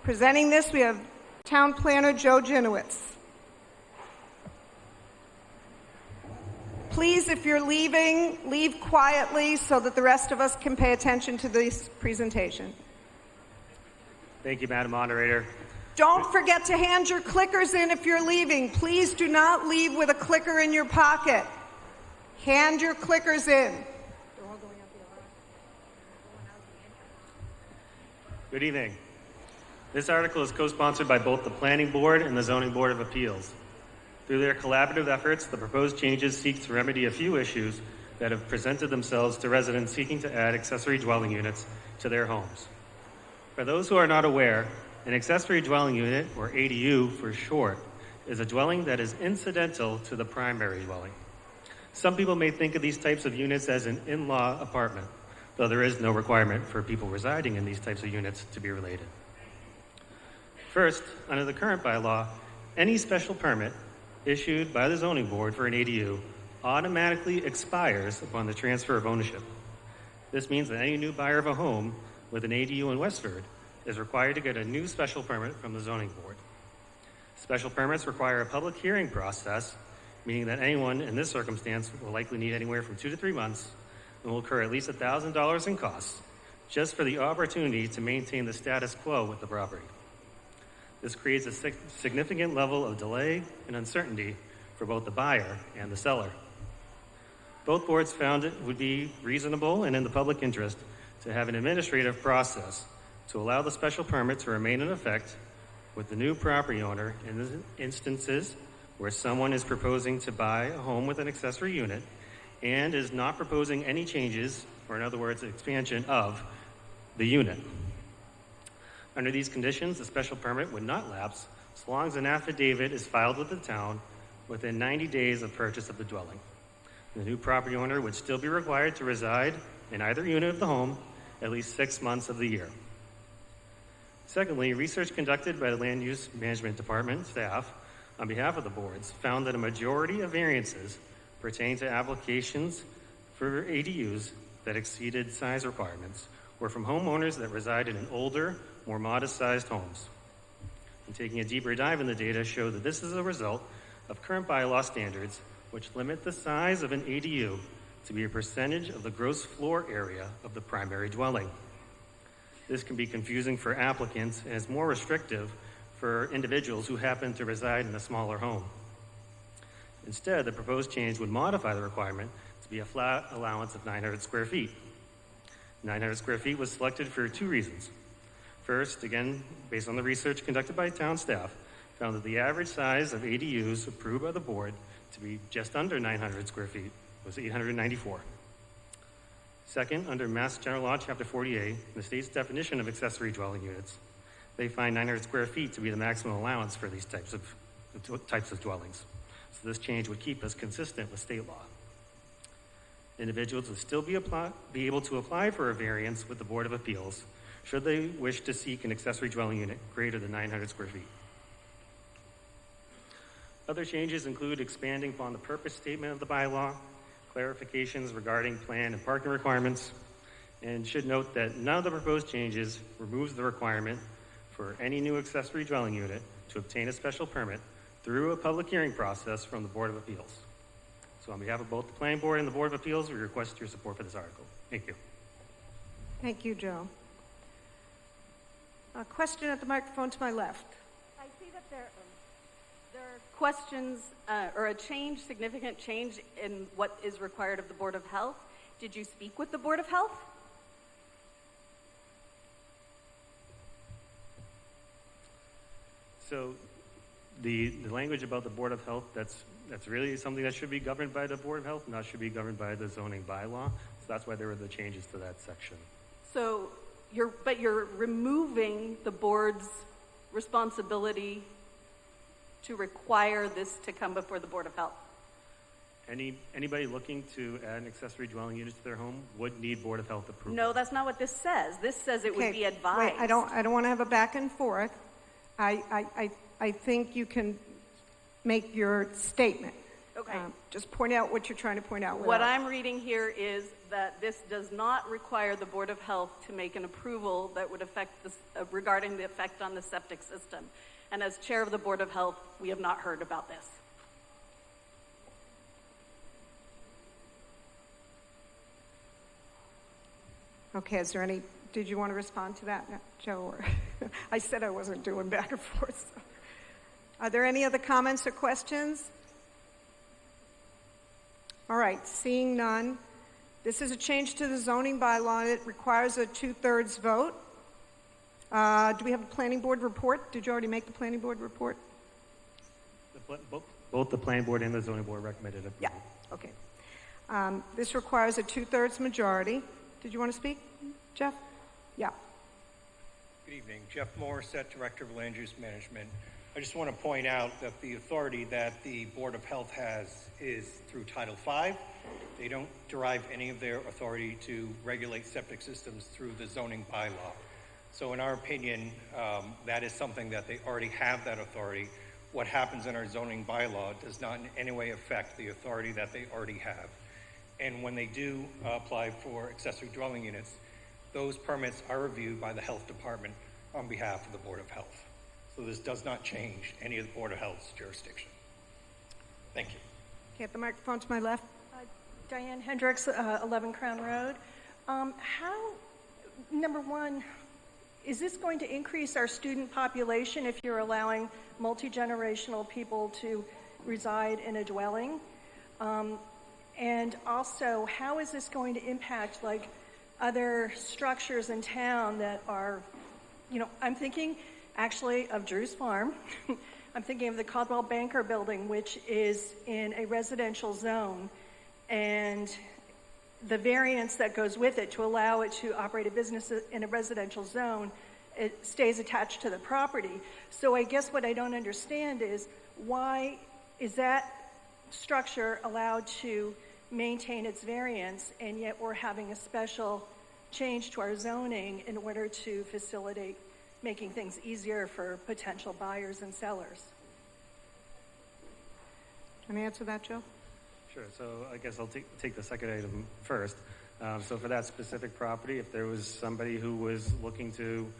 Presenting this, we have Town Planner Joe Jinowitz. Please, if you're leaving, leave quietly so that the rest of us can pay attention to this presentation. Thank you, Madam Moderator. Don't forget to hand your clickers in if you're leaving. Please do not leave with a clicker in your pocket. Hand your clickers in. Good evening. This article is co-sponsored by both the Planning Board and the Zoning Board of Appeals. Through their collaborative efforts, the proposed changes seek to remedy a few issues that have presented themselves to residents seeking to add accessory dwelling units to their homes. For those who are not aware, an accessory dwelling unit, or ADU for short, is a dwelling that is incidental to the primary dwelling. Some people may think of these types of units as an in-law apartment, though there is no requirement for people residing in these types of units to be related. First, under the current bylaw, any special permit issued by the zoning board for an ADU automatically expires upon the transfer of ownership. This means that any new buyer of a home with an ADU in Westford is required to get a new special permit from the zoning board. Special permits require a public hearing process, meaning that anyone in this circumstance will likely need anywhere from 2 to 3 months and will incur at least $1,000 in costs just for the opportunity to maintain the status quo with the property. This creates a significant level of delay and uncertainty for both the buyer and the seller. Both boards found it would be reasonable and in the public interest to have an administrative process to allow the special permit to remain in effect with the new property owner in instances where someone is proposing to buy a home with an accessory unit and is not proposing any changes or in other words, expansion of the unit. Under these conditions, a special permit would not lapse so long as an affidavit is filed with the town within 90 days of purchase of the dwelling. The new property owner would still be required to reside in either unit of the home at least 6 months of the year. Secondly, research conducted by the Land Use Management Department staff on behalf of the boards found that a majority of variances pertain to applications for ADUs that exceeded size requirements were from homeowners that reside in older, more modest-sized homes. And taking a deeper dive in the data showed that this is a result of current bylaw standards which limit the size of an ADU to be a percentage of the gross floor area of the primary dwelling. This can be confusing for applicants and is more restrictive for individuals who happen to reside in a smaller home. Instead, the proposed change would modify the requirement to be a flat allowance of 900 square feet. 900 square feet was selected for two reasons. First, again, based on the research conducted by town staff, found that the average size of ADUs approved by the board to be just under 900 square feet was 894. Second, under Mass General Law, Chapter 48, the state's definition of accessory dwelling units, they find 900 square feet to be the maximum allowance for these types of dwellings. So this change would keep us consistent with state law. Individuals would still be able to apply for a variance with the Board of Appeals should they wish to seek an accessory dwelling unit greater than 900 square feet. Other changes include expanding upon the purpose statement of the bylaw, clarifications regarding plan and parking requirements, and should note that none of the proposed changes removes the requirement for any new accessory dwelling unit to obtain a special permit through a public hearing process from the Board of Appeals. So on behalf of both the Planning Board and the Board of Appeals, we request your support for this article. Thank you. Thank you, Joe. A question at the microphone to my left. I see that there are questions or a significant change in what is required of the Board of Health. Did you speak with the Board of Health? So the language about the Board of Health, that's really something that should be governed by the Board of Health, not should be governed by the zoning bylaw. So that's why there were the changes to that section. So you're removing the board's responsibility to require this to come before the Board of Health. Anybody looking to add an accessory dwelling unit to their home would need Board of Health approval. No, that's not what this says. This says it would be advised. Wait, I don't want to have a back and forth. I think you can make your statement. Okay. Just point out what you're trying to point out. What I'm reading here is that this does not require the Board of Health to make an approval that would affect this, regarding the effect on the septic system. And as chair of the Board of Health, we have not heard about this. Okay, is there any, did you want to respond to that, Joe? Or I said I wasn't doing back and forth. So. Are there any other comments or questions? All right, seeing none. This is a change to the zoning bylaw. It requires a 2/3 vote. Do we have a planning board report? Did you already make the planning board report? Both the planning board and the zoning board recommended it. Yeah, okay. This requires a 2/3 majority. Did you want to speak, Jeff? Yeah. Good evening. Jeff Morissette, Director of Land Use Management. I just want to point out that the authority that the Board of Health has is through Title V. They don't derive any of their authority to regulate septic systems through the zoning bylaw. So in our opinion, that is something that they already have that authority. What happens in our zoning bylaw does not in any way affect the authority that they already have. And when they do apply for accessory dwelling units, those permits are reviewed by the health department on behalf of the Board of Health. So this does not change any of the Board of Health's jurisdiction. Thank you. Okay, at the microphone to my left. Diane Hendricks, 11 Crown Road. Number one, is this going to increase our student population if you're allowing multi-generational people to reside in a dwelling? And also, how is this going to impact like other structures in town that are, I'm thinking actually of Drew's Farm. I'm thinking of the Caldwell Banker building, which is in a residential zone. And the variance that goes with it to allow it to operate a business in a residential zone, it stays attached to the property. So I guess what I don't understand is why is that structure allowed to maintain its variance, and yet we're having a special change to our zoning in order to facilitate making things easier for potential buyers and sellers? Can I answer that, Joe? Sure. So I guess I'll take the second item first. So for that specific property, if there was somebody who was looking to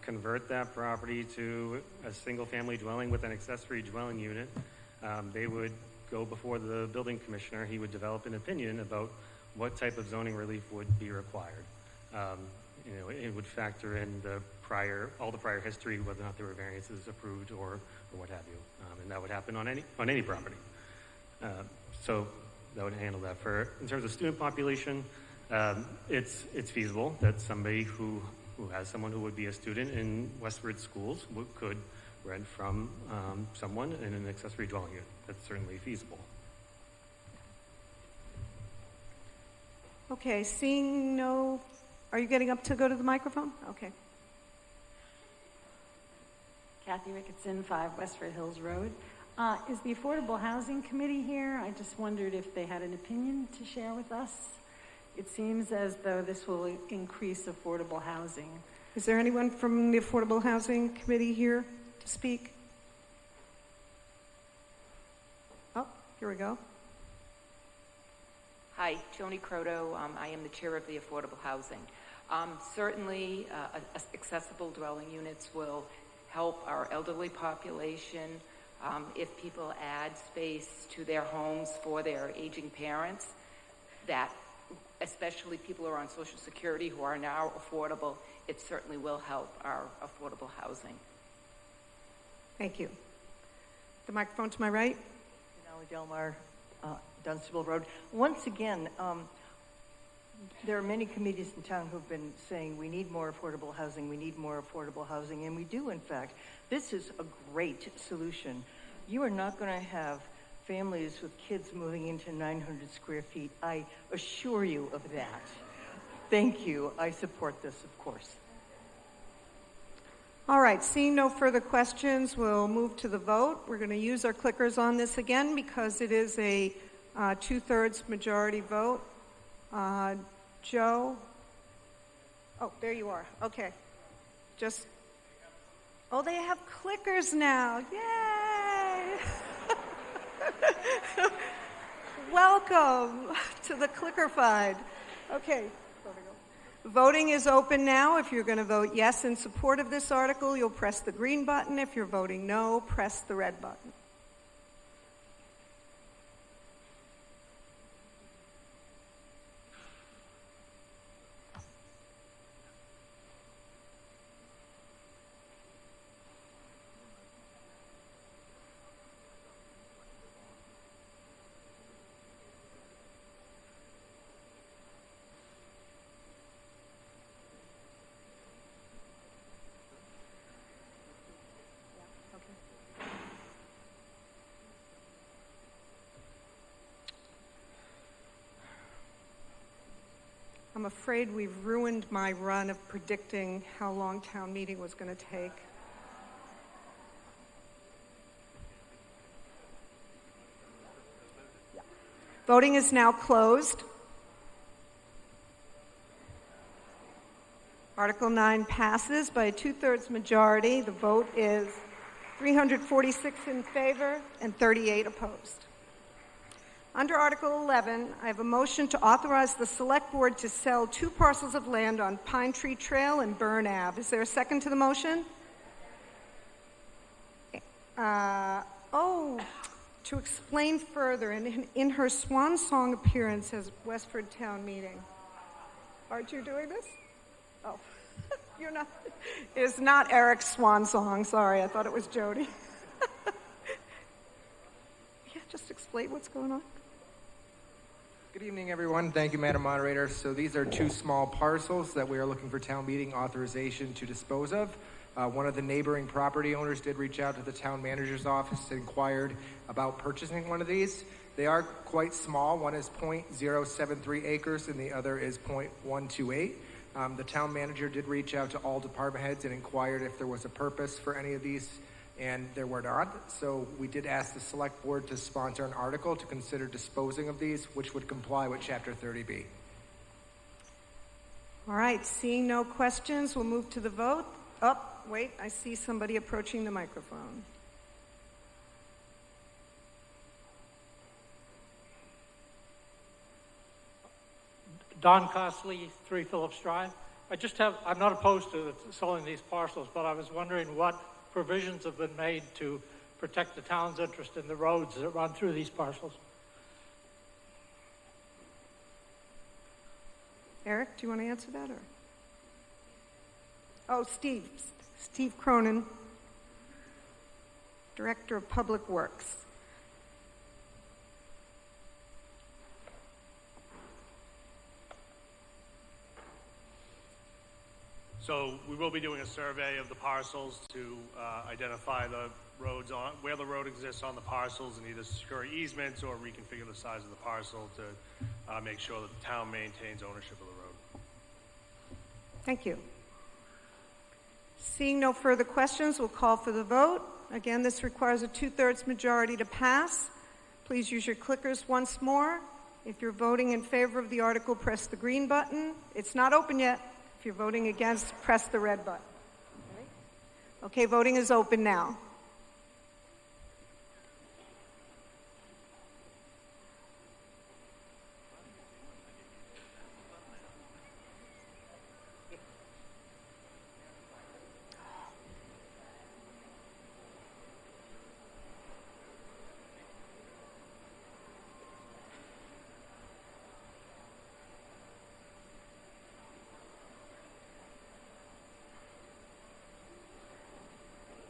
convert that property to a single-family dwelling with an accessory dwelling unit, they would go before the building commissioner. He would develop an opinion about what type of zoning relief would be required. It would factor in all the prior history, whether or not there were variances approved or what have you, and that would happen on any property. So that would handle that. In terms of student population, it's feasible that somebody who has someone who would be a student in Westford schools could rent from someone in an accessory dwelling unit. That's certainly feasible. Okay, seeing no, are you getting up to go to the microphone? Okay. Kathy Ricketson, 5 Westford Hills Road. Is the Affordable Housing Committee here? I just wondered if they had an opinion to share with us. It seems as though this will increase affordable housing. Is there anyone from the Affordable Housing Committee here to speak? Oh, here we go. Hi, Joni Croto. I am the chair of the Affordable Housing. Certainly, accessible dwelling units will help our elderly population. If people add space to their homes for their aging parents, that especially people who are on Social Security who are now affordable, it certainly will help our affordable housing. Thank you. The microphone to my right. Denali Delmar, Dunstable Road. Once again, there are many committees in town who've been saying we need more affordable housing, we need more affordable housing, and we do, in fact. This is a great solution. You are not going to have families with kids moving into 900 square feet. I assure you of that. Thank you. I support this, of course. All right, seeing no further questions, we'll move to the vote. We're going to use our clickers on this again because it is a 2/3 majority vote. Joe? Oh, there you are. Okay. Oh, they have clickers now. Yay! Welcome to the Clickerfied. Okay. Voting is open now. If you're going to vote yes in support of this article, you'll press the green button. If you're voting no, press the red button. I'm afraid we've ruined my run of predicting how long town meeting was going to take. Voting is now closed. Article 9 passes by a 2/3 majority. The vote is 346 in favor and 38 opposed. Under Article 11, I have a motion to authorize the Select Board to sell 2 parcels of land on Pine Tree Trail and Burn Ave. Is there a second to the motion? To explain further, in her swan song appearance as Westford Town Meeting. Aren't you doing this? Oh, you're not. It's not Eric's swan song. Sorry, I thought it was Jody. Yeah, just explain what's going on. Good evening, everyone. Thank you, Madam Moderator. So these are 2 small parcels that we are looking for town meeting authorization to dispose of. One of the neighboring property owners did reach out to the town manager's office and inquired about purchasing one of these. They are quite small. One is 0.073 acres and the other is 0.128. The town manager did reach out to all department heads and inquired if there was a purpose for any of these, and there were not. So we did ask the select board to sponsor an article to consider disposing of these, which would comply with Chapter 30B. All right, seeing no questions, we'll move to the vote. Wait, I see somebody approaching the microphone. Don Costley, 3 Phillips Drive. I'm not opposed to selling these parcels, but I was wondering what provisions have been made to protect the town's interest in the roads that run through these parcels. Eric, do you want to answer that? Oh, Steve Cronin, Director of Public Works. So we will be doing a survey of the parcels to identify the roads where the road exists on the parcels and either secure easements or reconfigure the size of the parcel to make sure that the town maintains ownership of the road. Thank you. Seeing no further questions, we'll call for the vote. Again, this requires a 2/3 majority to pass. Please use your clickers once more. If you're voting in favor of the article, press the green button. It's not open yet. If you're voting against, press the red button. Okay, voting is open now.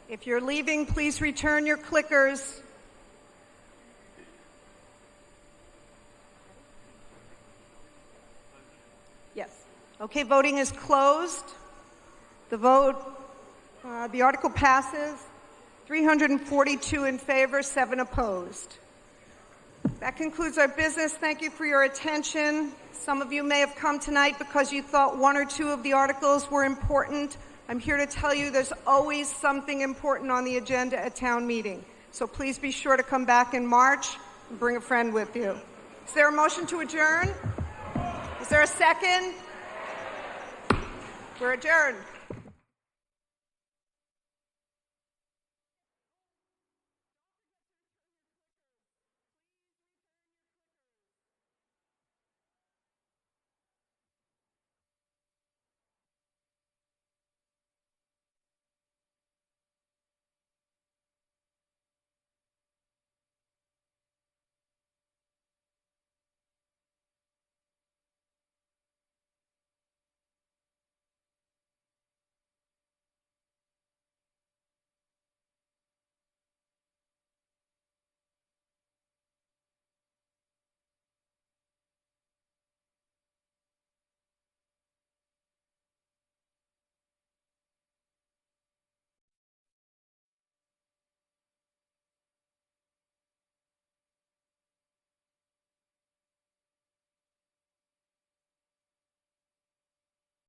If you're leaving, please return your clickers. Yes. Okay, voting is closed. The article passes. 342 in favor, 7 opposed. That concludes our business. Thank you for your attention. Some of you may have come tonight because you thought 1 or 2 of the articles were important. I'm here to tell you there's always something important on the agenda at town meeting. So please be sure to come back in March and bring a friend with you. Is there a motion to adjourn? Is there a second? We're adjourned.